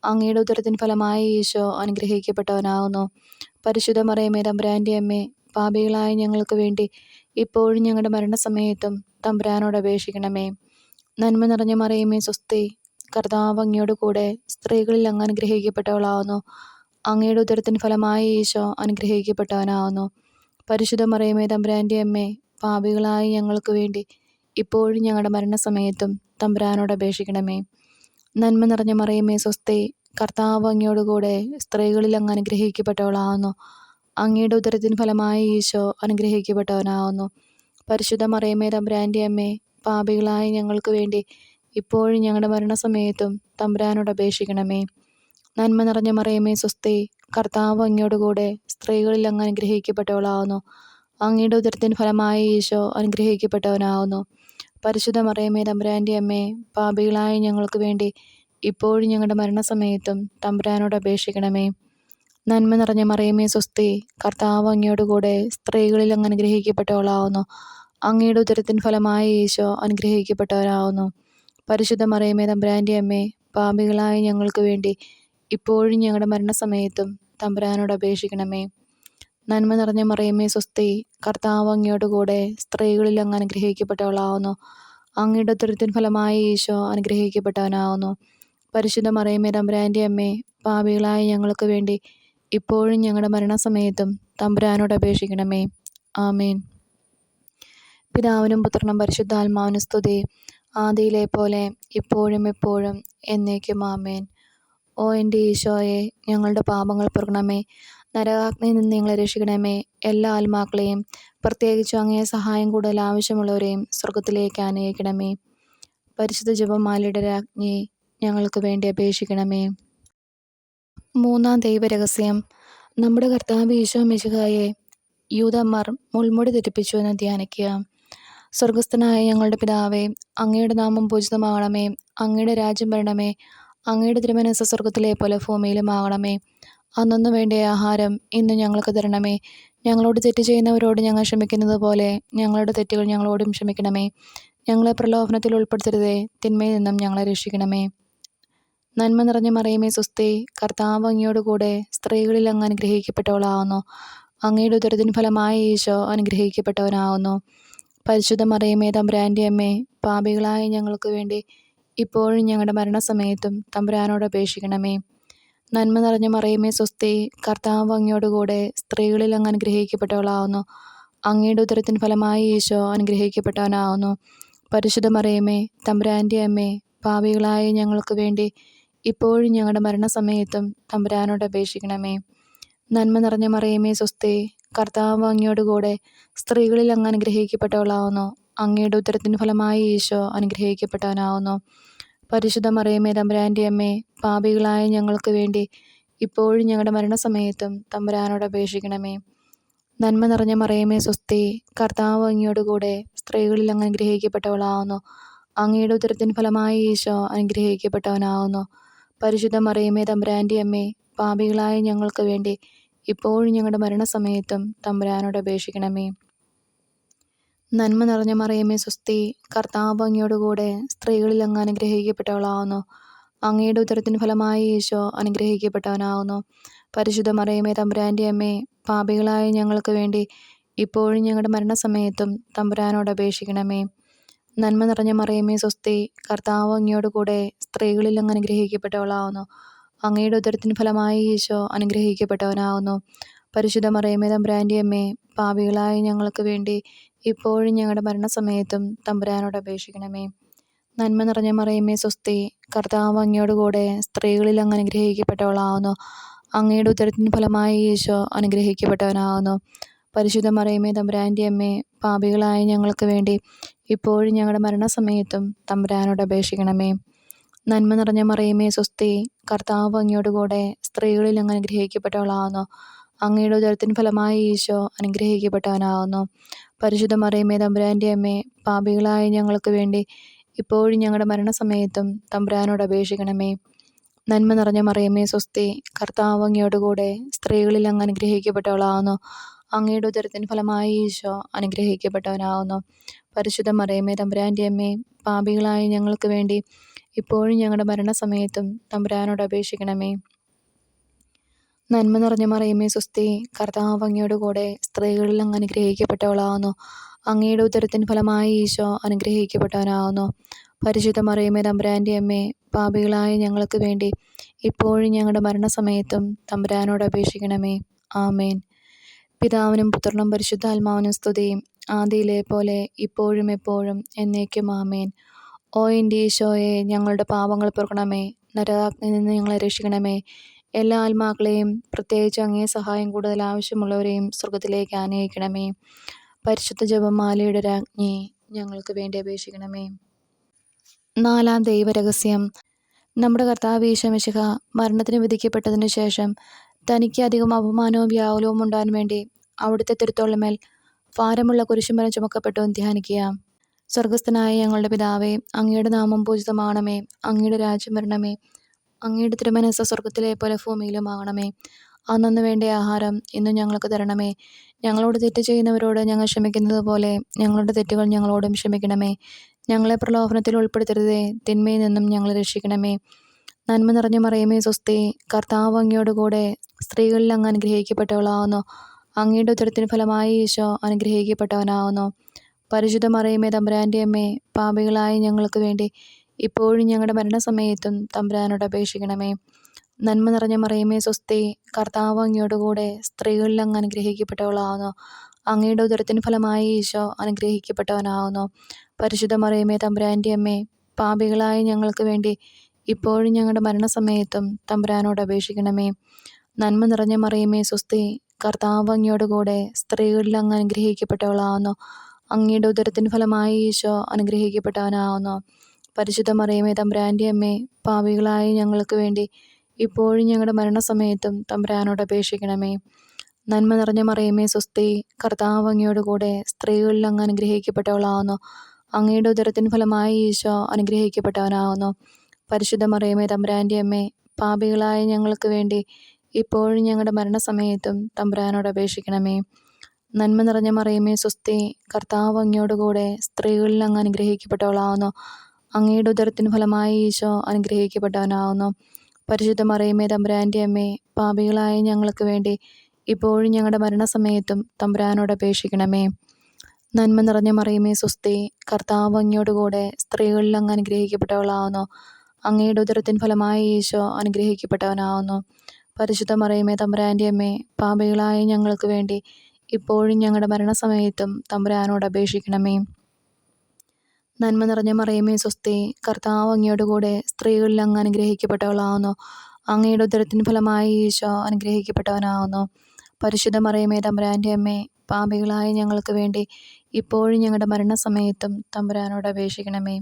അങ്ങയുടെ ഉദരത്തിൻ ഫലമായി ഈശോ അനുഗ്രഹിക്കപ്പെട്ടവനാകുന്നു. പരിശുദ്ധ മറിയമേ തമ്പുരാൻ്റെ അമ്മേ, പാപികളായ ഞങ്ങൾക്ക് വേണ്ടി ഇപ്പോഴും ഞങ്ങളുടെ മരണസമയത്തും തമ്പുരാനോട് അപേക്ഷിക്കണമേ. നന്മ നിറഞ്ഞ മറിയമേ സ്വസ്തി, കർത്താവ് അങ്ങയോട് കൂടെ സ്ത്രീകളിൽ അങ്ങ് അനുഗ്രഹിക്കപ്പെട്ടവളാകുന്നു. അങ്ങയുടെ ഉദരത്തിൻ ഫലമായി ഈശോ അനുഗ്രഹിക്കപ്പെട്ടവനാകുന്നു. പരിശുദ്ധ മറിയമേ തമ്പുരാൻ്റെ അമ്മേ, പാപികളായ ഞങ്ങൾക്ക് വേണ്ടി ഇപ്പോഴും ഞങ്ങളുടെ മരണസമയത്തും തമ്പുരാനോട് അപേക്ഷിക്കണമേ. നന്മ നിറഞ്ഞ മറിയമേ സ്വസ്തി, കർത്താവ് അങ്ങയോട് കൂടെ സ്ത്രീകളിൽ അങ്ങ് അനുഗ്രഹിക്കപ്പെട്ടവളാകുന്നു. അങ്ങയുടെ ഉദരത്തിൻ ഫലമായി ഈശോ അനുഗ്രഹിക്കപ്പെട്ടവനാകുന്നു. പരിശുദ്ധ മറിയമേ തമ്പുരാൻ്റെ അമ്മേ, പാപികളായ ഞങ്ങൾക്ക് വേണ്ടി ഇപ്പോഴും ഞങ്ങളുടെ മരണസമയത്തും തമ്പുരാനോട് അപേക്ഷിക്കണമേ. നന്മ നിറഞ്ഞ മറിയമേ സ്വസ്തി, കർത്താവ് അങ്ങയോട് കൂടെ സ്ത്രീകളിൽ അങ്ങ് അനുഗ്രഹിക്കപ്പെട്ടവളാകുന്നു. അങ്ങയുടെ ഉദരത്തിൻ ഫലമായി ഈശോ അനുഗ്രഹിക്കപ്പെട്ടവനാകുന്നു. പരിശുദ്ധ മറിയമേ തമ്പുരാൻ്റെ അമ്മേ, പാപികളായ ഞങ്ങൾക്ക് വേണ്ടി ഇപ്പോഴും ഞങ്ങളുടെ മരണസമയത്തും തമ്പുരാനോട് അപേക്ഷിക്കണമേ. നന്മ നിറഞ്ഞ മറിയമേ സ്വസ്തി, കർത്താവ് അങ്ങയോട് കൂടെ സ്ത്രീകളിൽ അങ്ങ് അനുഗ്രഹിക്കപ്പെട്ടവളാകുന്നു. അങ്ങയുടെ ഉദരത്തിൻ ഫലമായി ഈശോ അനുഗ്രഹിക്കപ്പെട്ടവനാകുന്നു. പരിശുദ്ധ മറിയമേ തമ്പുരാൻ്റെ അമ്മേ, പാപികളായ ഞങ്ങൾക്ക് വേണ്ടി ഇപ്പോഴും ഞങ്ങളുടെ മരണസമയത്തും തമ്പുരാനോട് അപേക്ഷിക്കണമേ. നന്മ നിറഞ്ഞ മറിയമേ സ്വസ്തി, കർത്താവ് അങ്ങയോട് കൂടെ സ്ത്രീകളിൽ അങ്ങ് അനുഗ്രഹിക്കപ്പെട്ടവളാവുന്നു. അങ്ങയുടെ ഉദരത്തിൻ ഫലമായ ഈശോ അനുഗ്രഹിക്കപ്പെട്ടവനാവുന്നു. പരിശുദ്ധ മറിയമേ തമ്പുരാൻ്റെ അമ്മേ, പാപികളായ ഞങ്ങൾക്ക് വേണ്ടി ഇപ്പോഴും ഞങ്ങളുടെ മരണസമയത്തും തമ്പുരാനോട് അപേക്ഷിക്കണമേ. ആമേൻ. പിതാവിനും പുത്രനും പരിശുദ്ധാത്മാവിനും സ്തുതി, ആദിയിലെ പോലെ ഇപ്പോഴും എപ്പോഴും എന്നേക്കും. ആമേൻ. ഓ എൻ്റെ ഈശോയെ, ഞങ്ങളുടെ പാപങ്ങൾ പൊറുക്കണമേ. നരകാഗ്നിയിൽ നിന്ന് ഞങ്ങളെ രക്ഷിക്കണമേ. എല്ലാ ആത്മാക്കളെയും, പ്രത്യേകിച്ചും അങ്ങേ സഹായം കൂടുതൽ ആവശ്യമുള്ളവരെയും സ്വർഗത്തിലേക്ക് ആനയിക്കണമേ. പരിശുദ്ധ ജപമാലയുടെ രാജ്ഞി, ഞങ്ങൾക്ക് വേണ്ടി അപേക്ഷിക്കണമേ. മൂന്നാം ദൈവരഹസ്യം, നമ്മുടെ കർത്താവ് ഈശോ മിശിഹായെ യൂദന്മാർ മുൾമുടി തെറ്റിപ്പിച്ചു എന്ന് ധ്യാനിക്കുക. സ്വർഗസ്ഥനായ ഞങ്ങളുടെ പിതാവേ, അങ്ങയുടെ നാമം പൂജിതമാകണമേ. അങ്ങയുടെ രാജ്യം വരണമേ. അങ്ങയുടെ തിരുമനസ്സ് സ്വർഗത്തിലെ പോലെ ഭൂമിയിലും ആകണമേ. അന്നൊന്നു വേണ്ട ആഹാരം ഇന്ന് ഞങ്ങൾക്ക് തരണമേ. ഞങ്ങളോട് തെറ്റ് ചെയ്യുന്നവരോട് ഞങ്ങൾ ക്ഷമിക്കുന്നത് പോലെ ഞങ്ങളുടെ തെറ്റുകൾ ഞങ്ങളോടും ക്ഷമിക്കണമേ. ഞങ്ങളെ പ്രലോഭനത്തിൽ ഉൾപ്പെടുത്തരുതേ, തിന്മയിൽ നിന്നും ഞങ്ങളെ രക്ഷിക്കണമേ. നന്മ നിറഞ്ഞ മറിയമേ സ്വസ്തി, കർത്താവ് അങ്ങയോട് കൂടെ സ്ത്രീകളിൽ അങ്ങ് അനുഗ്രഹിക്കപ്പെട്ടവളാവുന്നു. അങ്ങയുടെ ഉദരത്തിൻ ഫലമായ ഈശോ അനുഗ്രഹിക്കപ്പെട്ടവനാവുന്നു. പരിശുദ്ധ മറിയമേ തമ്പുരാൻ്റെ അമ്മേ, പാപികളായ ഞങ്ങൾക്ക് വേണ്ടി ഇപ്പോഴും ഞങ്ങളുടെ മരണസമയത്തും തമ്പുരാനോട് അപേക്ഷിക്കണമേ. നന്മ നിറഞ്ഞ മറിയമേ സ്വസ്തി, കർത്താവ് അങ്ങയോട് കൂടെ സ്ത്രീകളിൽ അങ്ങ് അനുഗ്രഹിക്കപ്പെട്ടവളാവുന്നു. അങ്ങയുടെ ഉദരത്തിൻ ഫലമായ ഈശോ അനുഗ്രഹിക്കപ്പെട്ടവനാവുന്നു. പരിശുദ്ധ മറിയമേ തമ്പുരാൻ്റെ അമ്മേ, പാപികളായ ഞങ്ങൾക്ക് വേണ്ടി ഇപ്പോഴും ഞങ്ങളുടെ മരണസമയത്തും തമ്പുരാനോട് അപേക്ഷിക്കണമേ. നന്മ നിറഞ്ഞ മറിയമേ സ്വസ്തി, കർത്താവ് അങ്ങയോട് കൂടെ സ്ത്രീകളിൽ അങ്ങ് അനുഗ്രഹിക്കപ്പെട്ടവളാവുന്നു. അങ്ങയുടെ ഉദരത്തിൻ ഫലമായ ഈശോ അനുഗ്രഹിക്കപ്പെട്ടവനാവുന്നു. പരിശുദ്ധ മറിയമേ തമ്പുരാൻ്റെ അമ്മേ, പാപികളായ ഞങ്ങൾക്ക് വേണ്ടി ഇപ്പോഴും ഞങ്ങളുടെ മരണസമയത്തും തമ്പുരാനോട് അപേക്ഷിക്കണമേ. നന്മ നിറഞ്ഞ മറിയമേ സ്വസ്തി, കർത്താവ് അങ്ങയോട് കൂടെ സ്ത്രീകളിൽ അങ്ങ് അനുഗ്രഹിക്കപ്പെട്ടവളാവുന്നു. അങ്ങയുടെ ഉദരത്തിൻ ഫലമായ ഈശോ അനുഗ്രഹിക്കപ്പെട്ടവനാവുന്നു. പരിശുദ്ധ മറിയമേ തമ്പുരാൻ്റെ അമ്മേ, പാപികളായ ഞങ്ങൾക്ക് വേണ്ടി ഇപ്പോഴും ഞങ്ങളുടെ മരണസമയത്തും തമ്പുരാനോട് അപേക്ഷിക്കണമേ. നന്മ നിറഞ്ഞ മറിയമേ സ്വസ്തി, കർത്താവ് അങ്ങയോട് കൂടെ സ്ത്രീകളിൽ അങ്ങ് അനുഗ്രഹിക്കപ്പെട്ടവളാവുന്നു. അങ്ങയുടെ ഉദരത്തിൻ ഫലമായ ഈശോ അനുഗ്രഹിക്കപ്പെട്ടവനാവുന്നു. പരിശുദ്ധ മറിയമേ തമ്പുരാൻ്റെ അമ്മേ, പാപികളായ ഞങ്ങൾക്ക് വേണ്ടി ഇപ്പോഴും ഞങ്ങളുടെ മരണസമയത്തും തമ്പുരാനോട് അപേക്ഷിക്കണമേ. നന്മ നിറഞ്ഞ മറിയമേ സ്വസ്തി, കർത്താവ് അങ്ങയോട് കൂടെ സ്ത്രീകളിൽ അങ്ങ് അനുഗ്രഹിക്കപ്പെട്ടവളാവുന്നു. അങ്ങയുടെ ഉദരത്തിൻ ഫലമായ ഈശോ അനുഗ്രഹിക്കപ്പെട്ടവനാവുന്നു. പരിശുദ്ധ മറിയമേ തമ്പുരാൻ്റെ അമ്മേ, പാപികളായ ഞങ്ങൾക്ക് വേണ്ടി ഇപ്പോഴും ഞങ്ങളുടെ മരണസമയത്തും തമ്പുരാനോട് അപേക്ഷിക്കണമേ. നന്മ നിറഞ്ഞ മറിയമേ സ്വസ്തി, കർത്താവ് അങ്ങയോട് കൂടെ സ്ത്രീകളിൽ അങ്ങ് അനുഗ്രഹിക്കപ്പെട്ടവളാവുന്നു. അങ്ങയുടെ ഉദരത്തിൻ ഫലമായ ഈശോ അനുഗ്രഹിക്കപ്പെട്ടവനാവുന്നു. പരിശുദ്ധ മറിയമേ തമ്പുരാൻ്റെ അമ്മേ, പാപികളായ ഞങ്ങൾക്ക് വേണ്ടി ഇപ്പോഴും ഞങ്ങളുടെ മരണസമയത്തും തമ്പുരാനോട് അപേക്ഷിക്കണമേ. നന്മ നിറഞ്ഞ മറിയമേ സ്വസ്തി, കർത്താവ് അങ്ങയോട് കൂടെ സ്ത്രീകളിൽ അങ്ങ് അനുഗ്രഹിക്കപ്പെട്ടവളാവുന്നു. അങ്ങയുടെ ഉദരത്തിൻ ഫലമായ ഈശോ അനുഗ്രഹിക്കപ്പെട്ടവനാവുന്നു. പരിശുദ്ധ മറിയമേ തമ്പുരാൻ്റെ അമ്മേ, പാപികളായ ഞങ്ങൾക്ക് വേണ്ടി ഇപ്പോഴും ഞങ്ങളുടെ മരണസമയത്തും തമ്പുരാനോട് അപേക്ഷിക്കണമേ. നന്മ നിറഞ്ഞ മറിയമേ സ്വസ്തി, കർത്താവ് അങ്ങയോട് കൂടെ സ്ത്രീകളിൽ അങ്ങ് അനുഗ്രഹിക്കപ്പെട്ടവളാവുന്നു. അങ്ങയുടെ ഉദരത്തിൻ ഫലമായ ഈശോ അനുഗ്രഹിക്കപ്പെട്ടവനാവുന്നു. പരിശുദ്ധ മറിയമേ തമ്പുരാൻ്റെ അമ്മേ, പാപികളായ ഞങ്ങൾക്ക് വേണ്ടി ഇപ്പോഴും ഞങ്ങളുടെ മരണസമയത്തും തമ്പുരാനോട് അപേക്ഷിക്കണമേ. നന്മ നിറഞ്ഞ മറിയമേ സ്വസ്തി, കർത്താവ് അങ്ങയോട് കൂടെ സ്ത്രീകളിൽ അങ്ങ് അനുഗ്രഹിക്കപ്പെട്ടവളാവുന്നു. അങ്ങയുടെ ഉദരത്തിൻ ഫലമായ ഈശോ അനുഗ്രഹിക്കപ്പെട്ടവനാവുന്നു. പരിശുദ്ധ മറിയമേ തമ്പുരാൻ്റെ അമ്മേ, പാപികളായ ഞങ്ങൾക്ക് വേണ്ടി ഇപ്പോഴും ഞങ്ങളുടെ മരണസമയത്തും തമ്പുരാനോട് അപേക്ഷിക്കണമേ. ആമേൻ. പിതാവിനും പുത്രനും പരിശുദ്ധാത്മാവിനും സ്തുതി, ആദിയിലെ പോലെ ഇപ്പോഴും എപ്പോഴും എന്നേക്കും. ആമേൻ. ഓ എൻ്റെ ഈശോയെ, ഞങ്ങളുടെ പാപങ്ങൾ പൊറുക്കണമേ. നരകാഗ്നിയിൽ നിന്ന് ഞങ്ങളെ രക്ഷിക്കണമേ. എല്ലാ ആത്മാക്കളെയും, പ്രത്യേകിച്ച് അങ്ങേ സഹായം കൂടുതൽ ആവശ്യമുള്ളവരെയും സ്വർഗത്തിലേക്ക് ആനയിക്കണമേ. പരിശുദ്ധ ജപമാലയുടെ രാജ്ഞി, ഞങ്ങൾക്ക് വേണ്ടി അപേക്ഷിക്കണമേ. നാലാം ദൈവരഹസ്യം, നമ്മുടെ കർത്താവ് ഈശോ മിശിഹ മരണത്തിന് വിധിക്കപ്പെട്ടതിന് ശേഷം തനിക്ക് അധികം അപമാനവും വ്യാകുലവും ഉണ്ടാകാൻ വേണ്ടി അവിടുത്തെ തിരുത്തോളിന്മേൽ ഭാരമുള്ള കുരിശുമരം ചുമക്കപ്പെട്ടു എന്ന് ധ്യാനിക്കുക. സ്വർഗസ്ഥനായ ഞങ്ങളുടെ പിതാവേ, അങ്ങയുടെ നാമം പൂജിതമാകണമേ. അങ്ങയുടെ രാജ്യം വരണമേ. അങ്ങയുടെ തിരുമനസ്സ് സ്വർഗത്തിലെ പോലെ ഭൂമിയിലും ആകണമേ. അന്നന്ന് വേണ്ട ആഹാരം ഇന്ന് ഞങ്ങൾക്ക് തരണമേ. ഞങ്ങളോട് തെറ്റ് ചെയ്യുന്നവരോട് ഞങ്ങൾ ക്ഷമിക്കുന്നത് പോലെ ഞങ്ങളുടെ തെറ്റുകൾ ഞങ്ങളോടും ക്ഷമിക്കണമേ. ഞങ്ങളെ പ്രലോഭനത്തിൽ ഉൾപ്പെടുത്തരുതേ, തിന്മയിൽ നിന്നും ഞങ്ങളെ രക്ഷിക്കണമേ. നന്മ നിറഞ്ഞ മറിയമേ സ്വസ്തി, കർത്താവ് അങ്ങയോടുകൂടെ സ്ത്രീകളിൽ അങ്ങ് അനുഗ്രഹിക്കപ്പെട്ടവളാവുന്നു. അങ്ങയുടെ ഉദരത്തിൻ ഫലമായി ഈശോ അനുഗ്രഹിക്കപ്പെട്ടവനാവുന്നു. പരിശുദ്ധ മറിയമേ തമ്പുരാൻ്റെ അമ്മേ, പാപികളായ ഞങ്ങൾക്ക് വേണ്ടി ഇപ്പോഴും ഞങ്ങളുടെ മരണസമയത്തും തമ്പുരാനോട് അപേക്ഷിക്കണമേ. നന്മ നിറഞ്ഞ മറിയമേ സ്വസ്തി, കർത്താവ് അങ്ങയോടുകൂടെ സ്ത്രീകളിൽ അങ്ങ് അനുഗ്രഹിക്കപ്പെട്ടവളാവുന്നു. അങ്ങയുടെ ഉദരത്തിൻ ഫലമായി ഈശോ അനുഗ്രഹിക്കപ്പെട്ടവനാവുന്നു. പരിശുദ്ധ മറിയമേ തമ്പുരാൻ്റെ അമ്മേ, പാപികളായ ഞങ്ങൾക്ക് വേണ്ടി ഇപ്പോഴും ഞങ്ങളുടെ മരണസമയത്തും തമ്പുരാനോട് അപേക്ഷിക്കണമേ. നന്മ നിറഞ്ഞ മറിയമേ സ്വസ്തി, കർത്താവ് അങ്ങയോടുകൂടെ സ്ത്രീകളിൽ അങ്ങ് അനുഗ്രഹിക്കപ്പെട്ടവളാവുന്നു. അങ്ങയുടെ ഉദരത്തിൻ ഫലമായി ഈശോ അനുഗ്രഹിക്കപ്പെട്ടവനാവുന്നു. പരിശുദ്ധ മറിയമേ തമ്പുരാൻ്റെ അമ്മേ, പാപികളായ ഞങ്ങൾക്ക് വേണ്ടി ഇപ്പോഴും ഞങ്ങളുടെ മരണസമയത്തും തമ്പുരാനോട് അപേക്ഷിക്കണമേ. നന്മ നിറഞ്ഞ മറിയമേ സ്വസ്തി, കർത്താവ് അങ്ങയോടുകൂടെ സ്ത്രീകളിൽ അങ്ങ് അനുഗ്രഹിക്കപ്പെട്ടവളാവുന്നു. അങ്ങയുടെ ഉദരത്തിൻ ഫലമായി ഈശോ അനുഗ്രഹിക്കപ്പെട്ടവനാവുന്നു. പരിശുദ്ധ മറിയമേ തമ്പുരാൻ്റെ അമ്മേ, പാപികളായ ഞങ്ങൾക്ക് വേണ്ടി ഇപ്പോഴും ഞങ്ങളുടെ മരണസമയത്തും തമ്പുരാനോട് അപേക്ഷിക്കണമേ. നന്മ നിറഞ്ഞ മറിയമേ സ്വസ്തി, കർത്താവ് അങ്ങയോടുകൂടെ സ്ത്രീകളിൽ അങ്ങ് അനുഗ്രഹിക്കപ്പെട്ടവളാവുന്നു. അങ്ങയുടെ ഉദരത്തിൻ ഫലമായി ഈശോ അനുഗ്രഹിക്കപ്പെട്ടവനാവുന്നു. പരിശുദ്ധ മറിയമേ തമ്പുരാൻ്റെ അമ്മേ, പാപികളായ ഞങ്ങൾക്ക് വേണ്ടി ഇപ്പോഴും ഞങ്ങളുടെ മരണസമയത്തും തമ്പുരാനോട് അപേക്ഷിക്കണമേ. നന്മ നിറഞ്ഞ മറിയമേ സ്വസ്തി, കർത്താവ് അങ്ങയോടുകൂടെ സ്ത്രീകളിൽ അങ്ങ് അനുഗ്രഹിക്കപ്പെട്ടവളാവുന്നു. അങ്ങയുടെ ഉദരത്തിൻ ഫലമായി ഈശോ അനുഗ്രഹിക്കപ്പെട്ടവനാവുന്നു. പരിശുദ്ധ മറിയമേ തമ്പുരാൻ്റെ അമ്മേ, പാപികളായ ഞങ്ങൾക്ക് വേണ്ടി ഇപ്പോഴും ഞങ്ങളുടെ മരണസമയത്തും തമ്പുരാനോട് അപേക്ഷിക്കണമേ. നന്മ നിറഞ്ഞ മറിയമേ സ്വസ്തി, കർത്താവ് അങ്ങയോടുകൂടെ സ്ത്രീകളിൽ അങ്ങ് അനുഗ്രഹിക്കപ്പെട്ടവളാവുന്നു. അങ്ങയുടെ ഉദരത്തിൻ ഫലമായി ഈശോ അനുഗ്രഹിക്കപ്പെട്ടവനാവുന്നു. പരിശുദ്ധ മറിയമേ തമ്പുരാൻ്റെ അമ്മേ, പാപികളായ ഞങ്ങൾക്ക് വേണ്ടി ഇപ്പോഴും ഞങ്ങളുടെ മരണസമയത്തും തമ്പുരാനോട് അപേക്ഷിക്കണമേ.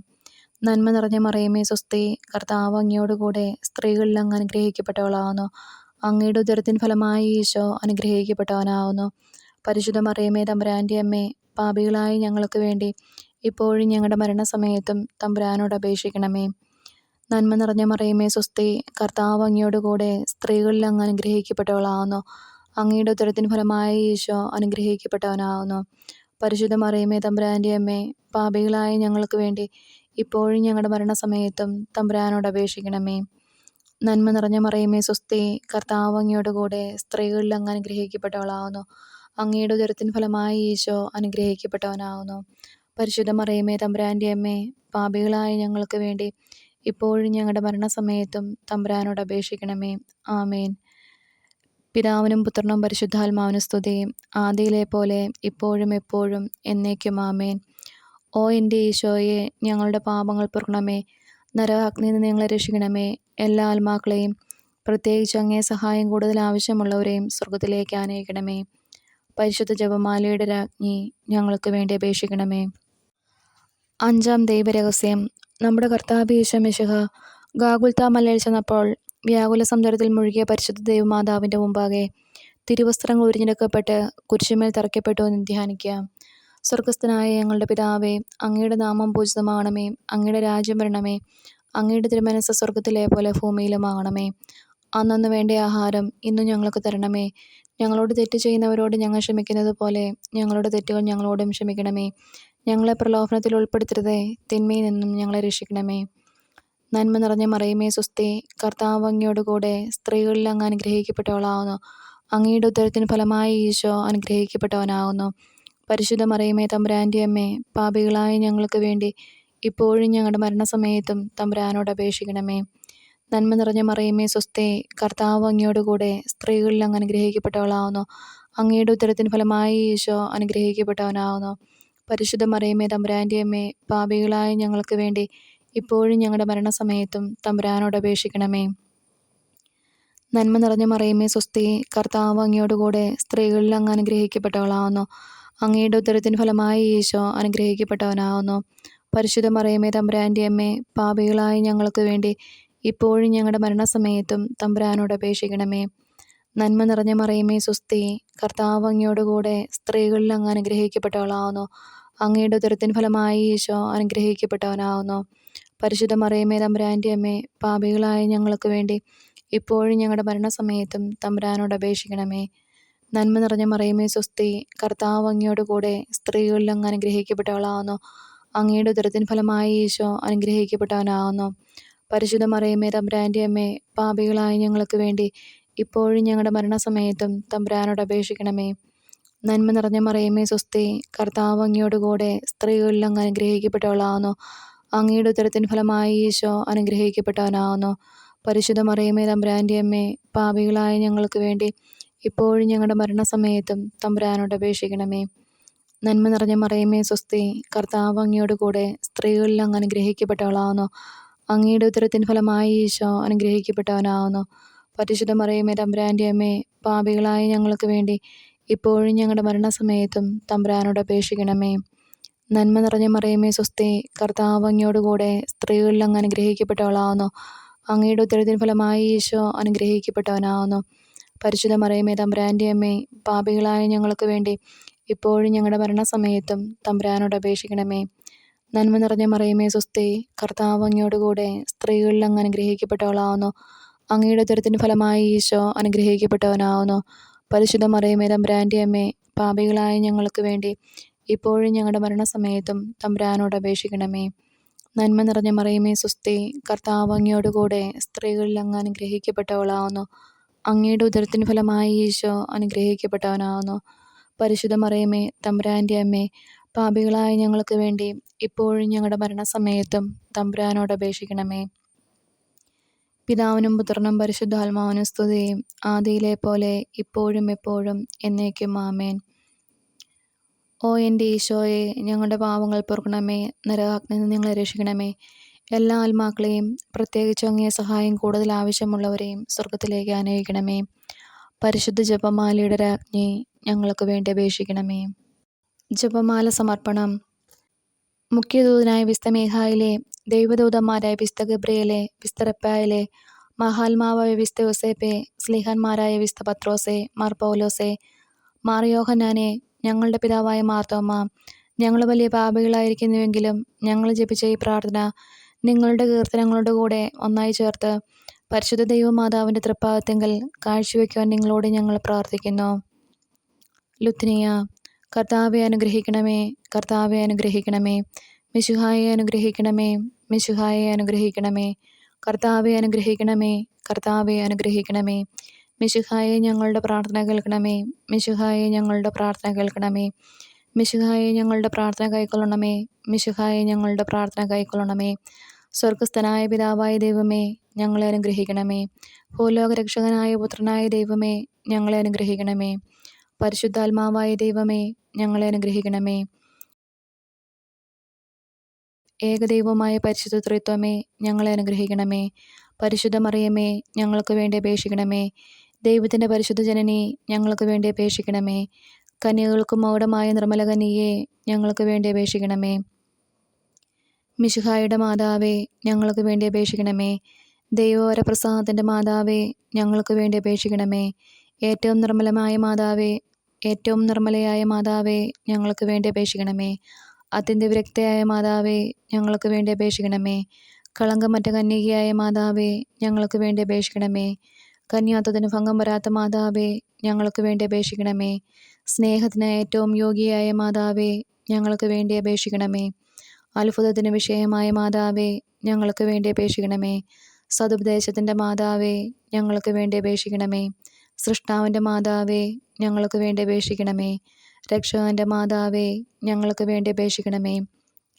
നന്മ നിറഞ്ഞ മറിയമേ സ്വസ്തി, കർത്താവ് അങ്ങയോടുകൂടെ സ്ത്രീകളിൽ അങ്ങ് അനുഗ്രഹിക്കപ്പെട്ടവളാവുന്നു. അങ്ങയുടെ ഉദരത്തിൻ ഫലമായി ഈശോ അനുഗ്രഹിക്കപ്പെട്ടവനാവുന്നു. പരിശുദ്ധ മറിയമേ തമ്പുരാൻ്റെ അമ്മേ, പാപികളായ ഞങ്ങൾക്ക് വേണ്ടി ഇപ്പോഴും ഞങ്ങളുടെ മരണസമയത്തും തമ്പുരാനോട് അപേക്ഷിക്കണമേ. നന്മ നിറഞ്ഞ മറിയമേ സ്വസ്തി, കർത്താവ് അങ്ങയോടുകൂടെ സ്ത്രീകളിൽ അങ്ങ് അനുഗ്രഹിക്കപ്പെട്ടവളാവുന്നു. അങ്ങയുടെ ഉദരത്തിൻ ഫലമായി ഈശോ അനുഗ്രഹിക്കപ്പെട്ടവനാവുന്നു. പരിശുദ്ധ മറിയമേ തമ്പുരാൻ്റെ അമ്മേ, പാപികളായ ഞങ്ങൾക്ക് വേണ്ടി ഇപ്പോഴും ഞങ്ങളുടെ മരണസമയത്തും തമ്പുരാനോട് അപേക്ഷിക്കണമേ. നന്മ നിറഞ്ഞ മറിയമേ സ്വസ്തി, കർത്താവ് അങ്ങയോടുകൂടെ സ്ത്രീകളിൽ അങ്ങ് അനുഗ്രഹിക്കപ്പെട്ടവളാവുന്നു. അങ്ങയുടെ ഉദരത്തിൻ ഫലമായി ഈശോ അനുഗ്രഹിക്കപ്പെട്ടവനാവുന്നു. പരിശുദ്ധ മറിയമേ തമ്പുരാൻ്റെ അമ്മേ, പാപികളായ ഞങ്ങൾക്ക് വേണ്ടി ഇപ്പോഴും ഞങ്ങളുടെ മരണസമയത്തും തമ്പുരാനോട് അപേക്ഷിക്കണമേ. ആമേൻ. പിതാവിനും പുത്രനും പരിശുദ്ധാത്മാവിനും സ്തുതി, ആദിയിലെ പോലെ ഇപ്പോഴും എപ്പോഴും എന്നേക്കും ആമേൻ. ഓ എൻ്റെ ഈശോയെ, ഞങ്ങളുടെ പാപങ്ങൾ പൊറുക്കണമേ. നരകാഗ്നിയിൽ നിന്ന് ഞങ്ങളെ രക്ഷിക്കണമേ. എല്ലാ ആത്മാക്കളെയും, പ്രത്യേകിച്ച് അങ്ങേ സഹായം കൂടുതൽ ആവശ്യമുള്ളവരെയും സ്വർഗത്തിലേക്ക് ആനയിക്കണമേ. പരിശുദ്ധ ജപമാലയുടെ രാജ്ഞി, ഞങ്ങൾക്ക് വേണ്ടി അപേക്ഷിക്കണമേ. 5-ാം ദൈവരഹസ്യം. നമ്മുടെ കർത്താവ് ഈശോ മിശിഹ ഗാഗുൽത്താ മലയിൽ ചെന്നപ്പോൾ വ്യാകുല സമുദ്രത്തിൽ മുഴുകിയ പരിശുദ്ധ ദൈവമാതാവിൻ്റെ മുമ്പാകെ തിരുവസ്ത്രങ്ങൾ ഉരിഞ്ഞെടുക്കപ്പെട്ട് കുരിശുമേൽ തറയ്ക്കപ്പെട്ടു എന്ന് ധ്യാനിക്കാം. സ്വർഗസ്ഥനായ ഞങ്ങളുടെ പിതാവേ, അങ്ങയുടെ നാമം പൂജിതമാകണമേ. അങ്ങയുടെ രാജ്യം വരണമേ. അങ്ങയുടെ തിരുമനസ്സ് സ്വർഗത്തിലെ പോലെ ഭൂമിയിലുമാകണമേ. അന്നന്ന് വേണ്ട ആഹാരം ഇന്നും ഞങ്ങൾക്ക് തരണമേ. ഞങ്ങളോട് തെറ്റ് ചെയ്യുന്നവരോട് ഞങ്ങൾ ക്ഷമിക്കുന്നത് പോലെ ഞങ്ങളുടെ തെറ്റുകൾ ഞങ്ങളോടും ക്ഷമിക്കണമേ. ഞങ്ങളെ പ്രലോഭനത്തിൽ ഉൾപ്പെടുത്തരുതേ, തിന്മയിൽ നിന്നും ഞങ്ങളെ രക്ഷിക്കണമേ. നന്മ നിറഞ്ഞ മറിയമേ സ്വസ്തി, കർത്താവ് അങ്ങയോടുകൂടെ സ്ത്രീകളിൽ അങ്ങ് അനുഗ്രഹിക്കപ്പെട്ടവളാവുന്നു. അങ്ങയുടെ ഉദരത്തിന് ഫലമായി ഈശോ അനുഗ്രഹിക്കപ്പെട്ടവനാകുന്നു. പരിശുദ്ധ മറിയമേ തമ്പുരാൻ്റെ അമ്മേ, പാപികളായ ഞങ്ങൾക്ക് വേണ്ടി ഇപ്പോഴും ഞങ്ങളുടെ മരണസമയത്തും തമ്പുരാനോട് അപേക്ഷിക്കണമേ. നന്മ നിറഞ്ഞ മറിയമേ സ്വസ്തി, കർത്താവ് അങ്ങയോടുകൂടെ സ്ത്രീകളിൽ അങ്ങ് അനുഗ്രഹിക്കപ്പെട്ടവളാവുന്നു. അങ്ങയുടെ ഉദരത്തിന് ഫലമായി ഈശോ അനുഗ്രഹിക്കപ്പെട്ടവനാവുന്നു. പരിശുദ്ധ മറിയമേ തമ്പുരാൻ്റെ അമ്മേ, പാപികളായ ഞങ്ങൾക്ക് വേണ്ടി ഇപ്പോഴും ഞങ്ങളുടെ മരണസമയത്തും തമ്പുരാനോട് അപേക്ഷിക്കണമേ. നന്മ നിറഞ്ഞ മറിയമേ സ്വസ്തി, കർത്താവ് അങ്ങയോടുകൂടെ സ്ത്രീകളിൽ അങ്ങ് അനുഗ്രഹിക്കപ്പെട്ടവളാവുന്നു. അങ്ങയുടെ ഉദരത്തിന് ഫലമായി ഈശോ അനുഗ്രഹിക്കപ്പെട്ടവനാവുന്നു. പരിശുദ്ധ മറിയമേ തമ്പുരാൻ്റെ അമ്മേ, പാപികളായ ഞങ്ങൾക്ക് വേണ്ടി ഇപ്പോഴും ഞങ്ങളുടെ മരണസമയത്തും തമ്പുരാനോട് അപേക്ഷിക്കണമേ. നന്മ നിറഞ്ഞ മറിയമേ സ്വസ്തി, കർത്താവ് അങ്ങയോടുകൂടെ സ്ത്രീകളിൽ അങ്ങ് അനുഗ്രഹിക്കപ്പെട്ടവളാവുന്നു. അങ്ങയുടെ ഉദരത്തിന് ഫലമായി ഈശോ അനുഗ്രഹിക്കപ്പെട്ടവനാവുന്നു. പരിശുദ്ധ മറിയമേ തമ്പുരാൻ്റെ അമ്മേ, പാപികളായ ഞങ്ങൾക്ക് വേണ്ടി ഇപ്പോഴും ഞങ്ങളുടെ മരണസമയത്തും തമ്പുരാനോട് അപേക്ഷിക്കണമേ. നന്മ നിറഞ്ഞ മറിയമേ സ്വസ്തി, കർത്താവ് അങ്ങയോടുകൂടെ സ്ത്രീകളിൽ അങ്ങ് അനുഗ്രഹിക്കപ്പെട്ടവളാവുന്നു. അങ്ങയുടെ ഉദരത്തിന് ഫലമായി ഈശോ അനുഗ്രഹിക്കപ്പെട്ടവനാവുന്നു. പരിശുദ്ധ മറിയമേ തമ്പുരാൻ്റെ അമ്മേ, പാപികളായ ഞങ്ങൾക്ക് വേണ്ടി ഇപ്പോഴും ഞങ്ങളുടെ മരണസമയത്തും തമ്പുരാനോട് അപേക്ഷിക്കണമേ. നന്മ നിറഞ്ഞ മറിയമേ സ്വസ്തി, കർത്താവ് അങ്ങയോടുകൂടെ സ്ത്രീകളിൽ അങ്ങ് അനുഗ്രഹിക്കപ്പെട്ടവളാകുന്നു. അങ്ങയുടെ ഉദരത്തിൻ ഫലമായി ഈശോ അനുഗ്രഹിക്കപ്പെട്ടവനാകുന്നു. പരിശുദ്ധ മറിയമേ തമ്പുരാൻ്റെ അമ്മേ, പാപികളായ ഞങ്ങൾക്ക് വേണ്ടി ഇപ്പോഴും ഞങ്ങളുടെ മരണസമയത്തും തമ്പുരാനോട് അപേക്ഷിക്കണമേ. നന്മ നിറഞ്ഞ മറിയമേ സ്വസ്തി, കർത്താവ് അങ്ങയോടുകൂടെ സ്ത്രീകളിൽ അങ്ങ് അനുഗ്രഹിക്കപ്പെട്ടവളാകുന്നു. അങ്ങയുടെ ഉദരത്തിൻ ഫലമായി ഈശോ അനുഗ്രഹിക്കപ്പെട്ടവനാകുന്നു. പരിശുദ്ധ മറിയമേ തമ്പുരാൻ്റെ അമ്മേ, പാപികളായ ഞങ്ങൾക്ക് വേണ്ടി ഇപ്പോഴും ഞങ്ങളുടെ മരണസമയത്തും തമ്പുരാനോട് അപേക്ഷിക്കണമേ. നന്മ നിറഞ്ഞ മറിയമേ സ്വസ്തി, കർത്താവ് അങ്ങയോടുകൂടെ സ്ത്രീകളിൽ അങ്ങ് അനുഗ്രഹിക്കപ്പെട്ടവളാകുന്നു. അങ്ങയുടെ ഉദരത്തിൻ ഫലമായി ഈശോ അനുഗ്രഹിക്കപ്പെട്ടവനാകുന്നു. പരിശുദ്ധ മറിയമേ തമ്പുരാൻ്റെ അമ്മേ, പാപികളായ ഞങ്ങൾക്ക് വേണ്ടി ഇപ്പോഴും ഞങ്ങളുടെ മരണസമയത്തും തമ്പുരാനോട് അപേക്ഷിക്കണമേ. നന്മ നിറഞ്ഞ മറിയമേ സ്വസ്തി, കർത്താവ് അങ്ങയോടുകൂടെ സ്ത്രീകളിൽ അങ്ങ് അനുഗ്രഹിക്കപ്പെട്ടവളാകുന്നു. അങ്ങയുടെ ഉദരത്തിൻ ഫലമായി ഈശോ അനുഗ്രഹിക്കപ്പെട്ടവനാകുന്നു. പരിശുദ്ധ മറിയമേ തമ്പുരാൻ്റെ അമ്മേ, പാപികളായ ഞങ്ങൾക്ക് വേണ്ടി ഇപ്പോഴും ഞങ്ങളുടെ മരണസമയത്തും തമ്പുരാനോട് അപേക്ഷിക്കണമേ. നന്മ നിറഞ്ഞ മറിയമേ സ്വസ്തി, കർത്താവ് അങ്ങയോടുകൂടെ സ്ത്രീകളിൽ അങ്ങ് അനുഗ്രഹിക്കപ്പെട്ടവളാകുന്നു. അങ്ങയുടെ ഉദരത്തിൻ ഫലമായി ഈശോ അനുഗ്രഹിക്കപ്പെട്ടവനാകുന്നു. പരിശുദ്ധ മറിയമേ തമ്പുരാൻ്റെ അമ്മേ, പാപികളായ ഞങ്ങൾക്ക് വേണ്ടി ഇപ്പോഴും ഞങ്ങളുടെ മരണസമയത്തും തമ്പുരാനോട് അപേക്ഷിക്കണമേ. പിതാവിനും പുത്രനും പരിശുദ്ധാത്മാവിനും സ്തുതി, ആദിയിലെ പോലെ ഇപ്പോഴും എപ്പോഴും എന്നേക്കും ആമേൻ. ഓ എൻ്റെ ഈശോയെ, ഞങ്ങളുടെ പാവങ്ങൾ പൊറുക്കണമേ. നരകാഗ്നിയിൽ നിന്ന് ഞങ്ങളെ രക്ഷിക്കണമേ. എല്ലാ ആത്മാക്കളെയും, പ്രത്യേകിച്ച് അങ്ങേ സഹായം കൂടുതൽ ആവശ്യമുള്ളവരെയും സ്വർഗത്തിലേക്ക് ആനയിക്കണമേ. പരിശുദ്ധ ജപമാലയുടെ രാജ്ഞി, ഞങ്ങൾക്ക് വേണ്ടി അപേക്ഷിക്കണമേ. ജപമാല സമർപ്പണം. മുഖ്യദൂതനായ വിസ്ത മീഖായേലേ, ദൈവദൂതന്മാരായ വിസ്ത ഗബ്രിയേലേ, വിസ്ത റഫായേലേ, മഹാത്മാവായ വിസ്ത യോസേപ്പേ, സ്ലീഹന്മാരായ വിസ്ത പത്രോസേ, മാർ പൗലോസേ, മാർ യോഹന്നാനെ, ഞങ്ങളുടെ പിതാവായ മാർത്തോമാ, ഞങ്ങൾ വലിയ പാപികളായിരിക്കുന്നുവെങ്കിലും ഞങ്ങൾ ജപിച്ച ഈ പ്രാർത്ഥന നിങ്ങളുടെ കീർത്തനങ്ങളുടെ കൂടെ ഒന്നായി ചേർത്ത് പരിശുദ്ധ ദൈവമാതാവിൻ്റെ തൃപ്പാദത്തിങ്കൽ കാഴ്ചവെക്കുവാൻ നിങ്ങളോട് ഞങ്ങൾ പ്രാർത്ഥിക്കുന്നു. ലുത്നിയ. കർത്താവെ അനുഗ്രഹിക്കണമേ, കർത്താവെ അനുഗ്രഹിക്കണമേ. മിശിഹായെ അനുഗ്രഹിക്കണമേ, മിശിഹായെ അനുഗ്രഹിക്കണമേ. കർത്താവെ അനുഗ്രഹിക്കണമേ, കർത്താവെ അനുഗ്രഹിക്കണമേ. മിശിഹായെ ഞങ്ങളുടെ പ്രാർത്ഥന കേൾക്കണമേ, മിശിഹായെ ഞങ്ങളുടെ പ്രാർത്ഥന കേൾക്കണമേ. മിശിഹായെ ഞങ്ങളുടെ പ്രാർത്ഥന കൈക്കൊള്ളണമേ, മിശിഹായെ ഞങ്ങളുടെ പ്രാർത്ഥന കൈക്കൊള്ളണമേ. സ്വർഗസ്ഥനായ പിതാവായ ദൈവമേ, ഞങ്ങളെ അനുഗ്രഹിക്കണമേ. ഭൂലോകരക്ഷകനായ പുത്രനായ ദൈവമേ, ഞങ്ങളെ അനുഗ്രഹിക്കണമേ. പരിശുദ്ധാത്മാവായ ദൈവമേ, ഞങ്ങളെ അനുഗ്രഹിക്കണമേ. ഏകദൈവമായ പരിശുദ്ധ ത്രിത്വമേ, ഞങ്ങളെ അനുഗ്രഹിക്കണമേ. പരിശുദ്ധ മറിയമേ, ഞങ്ങൾക്ക് വേണ്ടി അപേക്ഷിക്കണമേ. ദൈവത്തിൻ്റെ പരിശുദ്ധ ജനനി, ഞങ്ങൾക്ക് വേണ്ടി അപേക്ഷിക്കണമേ. കന്യകൾക്കും മൗഢമായ നിർമ്മല കന്യകയെ, ഞങ്ങൾക്ക് വേണ്ടി അപേക്ഷിക്കണമേ. മിശിഹായുടെ മാതാവേ, ഞങ്ങൾക്ക് വേണ്ടി അപേക്ഷിക്കണമേ. ദൈവവരപ്രസാദത്തിൻ്റെ മാതാവേ, ഞങ്ങൾക്ക് വേണ്ടി അപേക്ഷിക്കണമേ. ഏറ്റവും നിർമ്മലമായ മാതാവേ, ഏറ്റവും നിർമ്മലയായ മാതാവേ, ഞങ്ങൾക്ക് വേണ്ടി അപേക്ഷിക്കണമേ. അത്യന്ത വിരക്തയായ മാതാവേ, ഞങ്ങൾക്ക് വേണ്ടി അപേക്ഷിക്കണമേ. കളങ്കമറ്റ കന്യകയായ മാതാവേ, ഞങ്ങൾക്ക് വേണ്ടി അപേക്ഷിക്കണമേ. കന്യാത്വത്തിന് ഭംഗം വരാത്ത മാതാവേ, ഞങ്ങൾക്ക് വേണ്ടി അപേക്ഷിക്കണമേ. സ്നേഹത്തിന് ഏറ്റവും യോഗ്യയായ മാതാവേ, ഞങ്ങൾക്ക് വേണ്ടി അപേക്ഷിക്കണമേ. അത്ഭുതത്തിന് വിഷയമായ മാതാവേ, ഞങ്ങൾക്ക് വേണ്ടി അപേക്ഷിക്കണമേ. സതുപദേശത്തിൻ്റെ മാതാവേ, ഞങ്ങൾക്ക് വേണ്ടി അപേക്ഷിക്കണമേ. സൃഷ്ടാവിൻ്റെ മാതാവേ, ഞങ്ങൾക്ക് വേണ്ടി അപേക്ഷിക്കണമേ. രക്ഷകൻ്റെ മാതാവേ, ഞങ്ങൾക്ക് വേണ്ടി അപേക്ഷിക്കണമേ.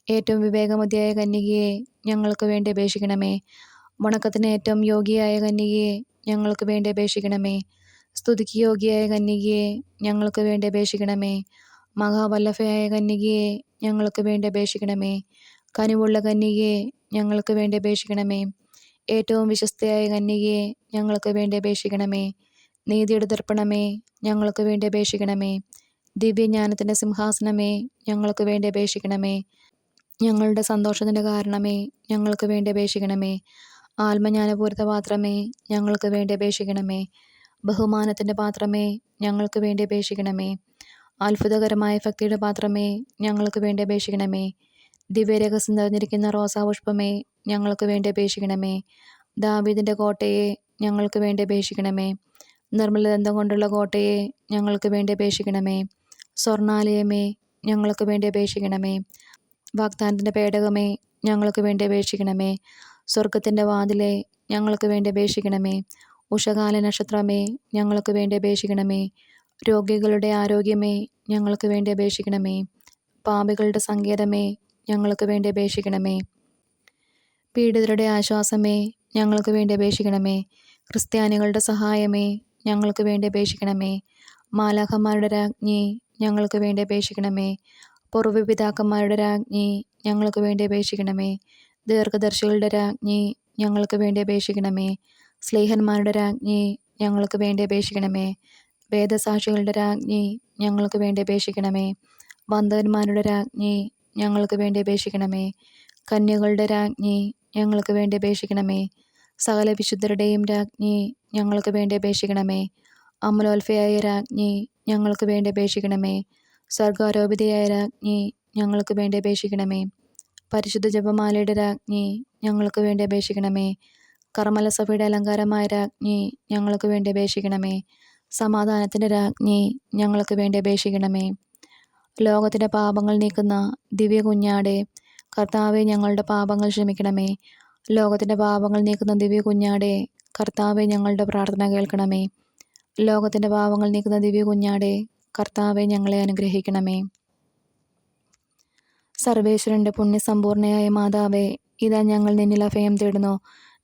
ഏറ്റവും വിവേകമതിയായ കന്യകയെ, ഞങ്ങൾക്ക് വേണ്ടി അപേക്ഷിക്കണമേ. വണക്കത്തിന് ഏറ്റവും യോഗ്യയായ കന്യകയെ, ഞങ്ങൾക്ക് വേണ്ടി അപേക്ഷിക്കണമേ. സ്തുതിക്ക് യോഗ്യയായ കന്യകയെ, ഞങ്ങൾക്ക് വേണ്ടി അപേക്ഷിക്കണമേ. മഹാവല്ലഭയായ കന്യകയെ, ഞങ്ങൾക്ക് വേണ്ടി അപേക്ഷിക്കണമേ. കനിവുള്ള കന്യകയെ, ഞങ്ങൾക്ക് വേണ്ടി അപേക്ഷിക്കണമേ. ഏറ്റവും വിശ്വസ്തയായ കന്യകയെ, ഞങ്ങൾക്ക് വേണ്ടി അപേക്ഷിക്കണമേ. നീതിയുടെ ദർപ്പണമേ, ഞങ്ങൾക്ക് വേണ്ടി അപേക്ഷിക്കണമേ. ദിവ്യജ്ഞാനത്തിൻ്റെ സിംഹാസനമേ, ഞങ്ങൾക്ക് വേണ്ടി അപേക്ഷിക്കണമേ. ഞങ്ങളുടെ സന്തോഷത്തിൻ്റെ കാരണമേ, ഞങ്ങൾക്ക് വേണ്ടി അപേക്ഷിക്കണമേ. ആത്മജ്ഞാനപൂരിത പാത്രമേ, ഞങ്ങൾക്ക് വേണ്ടി അപേക്ഷിക്കണമേ. ബഹുമാനത്തിൻ്റെ പാത്രമേ, ഞങ്ങൾക്ക് വേണ്ടി അപേക്ഷിക്കണമേ. അത്ഭുതകരമായ ഭക്തിയുടെ പാത്രമേ, ഞങ്ങൾക്ക് വേണ്ടി അപേക്ഷിക്കണമേ. ദിവ്യരഹസ്യം നിറഞ്ഞിരിക്കുന്ന റോസാപുഷ്പമേ, ഞങ്ങൾക്ക് വേണ്ടി അപേക്ഷിക്കണമേ. ദാവീദിൻ്റെ കോട്ടയെ, ഞങ്ങൾക്ക് വേണ്ടി അപേക്ഷിക്കണമേ. നിർമ്മലദന്തം കൊണ്ടുള്ള കോട്ടയെ, ഞങ്ങൾക്ക് വേണ്ടി അപേക്ഷിക്കണമേ. സ്വർണാലയമേ, ഞങ്ങൾക്ക് വേണ്ടി അപേക്ഷിക്കണമേ. വാഗ്ദാനത്തിൻ്റെ പേടകമേ, ഞങ്ങൾക്ക് വേണ്ടി അപേക്ഷിക്കണമേ. സ്വർഗത്തിൻ്റെ വാതിലെ ഞങ്ങൾക്ക് വേണ്ടി അപേക്ഷിക്കണമേ. ഉഷകാല നക്ഷത്രമേ ഞങ്ങൾക്ക് വേണ്ടി അപേക്ഷിക്കണമേ. രോഗികളുടെ ആരോഗ്യമേ ഞങ്ങൾക്ക് വേണ്ടി അപേക്ഷിക്കണമേ. പാപികളുടെ സങ്കേതമേ ഞങ്ങൾക്ക് വേണ്ടി അപേക്ഷിക്കണമേ. പീഡിതരുടെ ആശ്വാസമേ ഞങ്ങൾക്ക് വേണ്ടി അപേക്ഷിക്കണമേ. ക്രിസ്ത്യാനികളുടെ സഹായമേ ഞങ്ങൾക്ക് വേണ്ടി അപേക്ഷിക്കണമേ. മാലാഖമാരുടെ രാജ്ഞി ഞങ്ങൾക്ക് വേണ്ടി അപേക്ഷിക്കണമേ. പൂർവ്വപിതാക്കന്മാരുടെ രാജ്ഞി ഞങ്ങൾക്ക് വേണ്ടി അപേക്ഷിക്കണമേ. ദീർഘദർശികളുടെ രാജ്ഞി ഞങ്ങൾക്ക് വേണ്ടി അപേക്ഷിക്കണമേ. സ്ലീഹന്മാരുടെ രാജ്ഞി ഞങ്ങൾക്ക് വേണ്ടി അപേക്ഷിക്കണമേ. വേദസാക്ഷികളുടെ രാജ്ഞി ഞങ്ങൾക്ക് വേണ്ടി അപേക്ഷിക്കണമേ. വന്ദകന്മാരുടെ രാജ്ഞി ഞങ്ങൾക്ക് വേണ്ടി അപേക്ഷിക്കണമേ. കന്യകളുടെ രാജ്ഞി ഞങ്ങൾക്ക് വേണ്ടി അപേക്ഷിക്കണമേ. സകല വിശുദ്ധരുടെയും രാജ്ഞി ഞങ്ങൾക്ക് വേണ്ടി അപേക്ഷിക്കണമേ. അമലോത്ഭയായ രാജ്ഞി ഞങ്ങൾക്ക് വേണ്ടി അപേക്ഷിക്കണമേ. സ്വർഗാരോപിതയായ രാജ്ഞി ഞങ്ങൾക്ക് വേണ്ടി അപേക്ഷിക്കണമേ. പരിശുദ്ധ ജപമാലയുടെ രാജ്ഞി ഞങ്ങൾക്ക് വേണ്ടി അപേക്ഷിക്കണമേ. കർമ്മല സഭയുടെ അലങ്കാരമായ രാജ്ഞി ഞങ്ങൾക്ക് വേണ്ടി അപേക്ഷിക്കണമേ. സമാധാനത്തിൻ്റെ രാജ്ഞി ഞങ്ങൾക്ക് വേണ്ടി അപേക്ഷിക്കണമേ. ലോകത്തിൻ്റെ പാപങ്ങൾ നീക്കുന്ന ദിവ്യ കുഞ്ഞാടെ കർത്താവെ ഞങ്ങളുടെ പാപങ്ങൾ ക്ഷമിക്കണമേ. ലോകത്തിൻ്റെ പാപങ്ങൾ നീക്കുന്ന ദിവ്യ കുഞ്ഞാടെ കർത്താവെ ഞങ്ങളുടെ പ്രാർത്ഥന കേൾക്കണമേ. ലോകത്തിൻ്റെ പാപങ്ങൾ നീക്കുന്ന ദിവ്യ കുഞ്ഞാടെ കർത്താവെ ഞങ്ങളെ അനുഗ്രഹിക്കണമേ. സർവേശ്വരൻ്റെ പുണ്യസമ്പൂർണയായ മാതാവേ, ഇതാ ഞങ്ങൾ നിന്നിൽ അഭയം തേടുന്നു.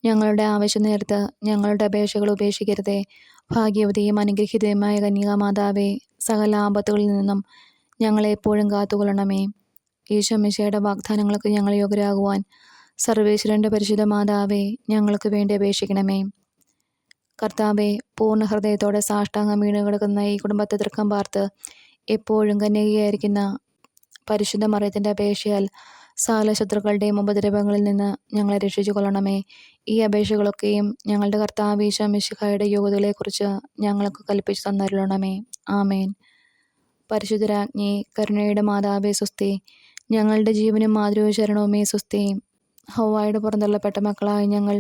ഞങ്ങളുടെ ആവശ്യം നേരത്ത് ഞങ്ങളുടെ അപേക്ഷകൾ ഉപേക്ഷിക്കരുതേ. ഭാഗ്യവതിയും അനുഗ്രഹീതയുമായ കന്യകാമാതാവേ, സകല ആപത്തുകളിൽ നിന്നും ഞങ്ങളെ എപ്പോഴും കാത്തുകൊള്ളണമേ. ഈശോ മിശിഹായുടെ വാഗ്ദാനങ്ങൾക്ക് ഞങ്ങൾ യോഗ്യരാകുവാൻ സർവേശ്വരൻ്റെ പരിശുദ്ധ മാതാവേ, ഞങ്ങൾക്ക് വേണ്ടി അപേക്ഷിക്കണമേ. കർത്താവെ, പൂർണ്ണ ഹൃദയത്തോടെ സാഷ്ടാംഗം വീണ് കിടക്കുന്ന ഈ കുടുംബത്തെ തൃക്കം പാർത്ത് എപ്പോഴും കന്യകയായിരിക്കുന്ന പരിശുദ്ധ മറിയത്തിൻ്റെ അപേക്ഷയാൽ സകല ശത്രുക്കളുടെയും ഉപദ്രവങ്ങളിൽ നിന്ന് ഞങ്ങളെ രക്ഷിച്ചു കൊള്ളണമേ. ഈ അപേക്ഷകളൊക്കെയും ഞങ്ങളുടെ കർത്താവ് ഈശോ മിശിഹായുടെ യോഗ്യതകളെക്കുറിച്ച് ഞങ്ങൾക്ക് കൽപ്പിച്ചു തന്നരുളണമേ. ആമേൻ. പരിശുദ്ധരാജ്ഞി, കരുണയുടെ മാതാവേ സ്വസ്തി. ഞങ്ങളുടെ ജീവനും മാതൃവും ശരണവുമേ സ്വസ്തി. ഹൗവായുടെ പുറന്തള്ളപ്പെട്ട മക്കളായ ഞങ്ങൾ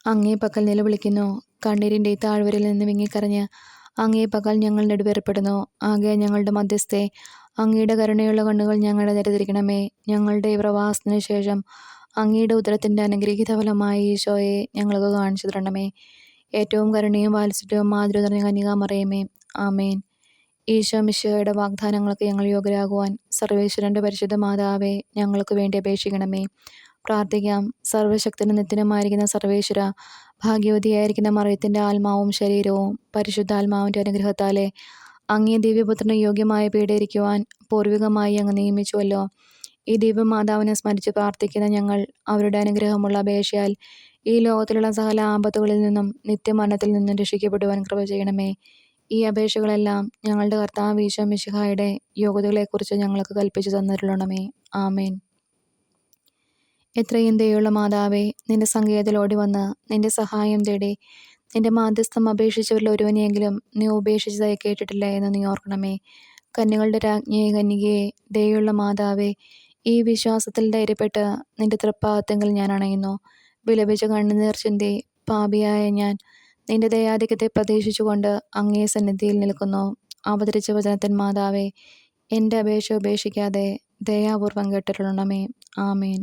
അങ്ങേ പക്കൽ നിലവിളിക്കുന്നു. കണ്ണീരിൻ്റെ ഈ താഴ്വരയിൽ നിന്ന് വിങ്ങിക്കരഞ്ഞ് അങ്ങേ പക്കൽ ഞങ്ങൾ നെടുവേർപ്പെടുന്നു. ആകെ ഞങ്ങളുടെ മധ്യസ്ഥെ, അങ്ങയുടെ കരുണയുള്ള കണ്ണുകൾ ഞങ്ങളുടെ നേരെ തിരിക്കണമേ. ഞങ്ങളുടെ ഈ പ്രവാസത്തിനു ശേഷം അങ്ങയുടെ ഉദരത്തിൻ്റെ അനുഗ്രഹീത ഫലമായ ഈശോയെ ഞങ്ങൾക്ക് കാണിച്ചു തരണമേ. ഏറ്റവും കരുണയും വാത്സല്യവും മാധുര്യം നിറഞ്ഞ കന്യകാമറിയമേ, ആമേൻ. ഈശോ മിശിഹായുടെ വാഗ്ദാനങ്ങൾക്ക് ഞങ്ങൾ യോഗ്യരാകുവാൻ സർവേശ്വരൻ്റെ പരിശുദ്ധ മാതാവേ, ഞങ്ങൾക്ക് വേണ്ടി അപേക്ഷിക്കണമേ. പ്രാർത്ഥിക്കാം. സർവശക്തനും നിത്യനുമായിരിക്കുന്ന സർവേശ്വര, ഭാഗ്യവതിയായിരിക്കുന്ന മറിയത്തിൻ്റെ ആത്മാവും ശരീരവും പരിശുദ്ധാത്മാവിൻ്റെ അനുഗ്രഹത്താലെ അങ്ങേ ദിവ്യപുത്രന് യോഗ്യമായ പീഡയിരിക്കുവാൻ പൂർവികമായി അങ്ങ് നിയമിച്ചുവല്ലോ. ഈ ദിവ്യമാതാവിനെ സ്മരിച്ച് പ്രാർത്ഥിക്കുന്ന ഞങ്ങൾ അവരുടെ അനുഗ്രഹമുള്ള അപേക്ഷയാൽ ഈ ലോകത്തിലുള്ള സകല ആപത്തുകളിൽ നിന്നും നിത്യമരണത്തിൽ നിന്നും രക്ഷിക്കപ്പെടുവാൻ കൃപ ചെയ്യണമേ. ഈ അപേക്ഷകളെല്ലാം ഞങ്ങളുടെ കർത്താവ് ഈശോ മിശിഹായുടെ യോഗ്യതകളെക്കുറിച്ച് ഞങ്ങൾക്ക് കൽപ്പിച്ചു തന്നരുളണമേ. ആമേൻ. എത്രയും ദയുള്ള മാതാവേ, നിന്റെ സങ്കേതത്തിൽ ഓടി വന്ന് നിന്റെ സഹായം തേടി നിന്റെ മാധ്യസ്ഥം അപേക്ഷിച്ചവരിൽ ഒരുവനെയെങ്കിലും നീ ഉപേക്ഷിച്ചതായി കേട്ടിട്ടില്ല എന്ന് നീ ഓർക്കണമേ. കന്യകളുടെ രാജ്ഞിയെ കന്യകയെ, ദയുള്ള മാതാവേ, ഈ വിശ്വാസത്തിൽ ധൈര്യപ്പെട്ട് നിന്റെ തൃപ്പാദത്തെങ്കിൽ ഞാൻ അണയുന്നു. വിലപിച്ച കണ്ണുനീർ ചിന്തി പാപിയായ ഞാൻ നിന്റെ ദയാധിക്യത്തെ പ്രതീക്ഷിച്ചുകൊണ്ട് അങ്ങേ സന്നിധിയിൽ നിൽക്കുന്നു. അവതരിച്ച വചനത്തിൻ മാതാവേ, എൻ്റെ അപേക്ഷ ഉപേക്ഷിക്കാതെ ദയാപൂർവം കേട്ടിട്ടുള്ളണമേ. ആമേൻ.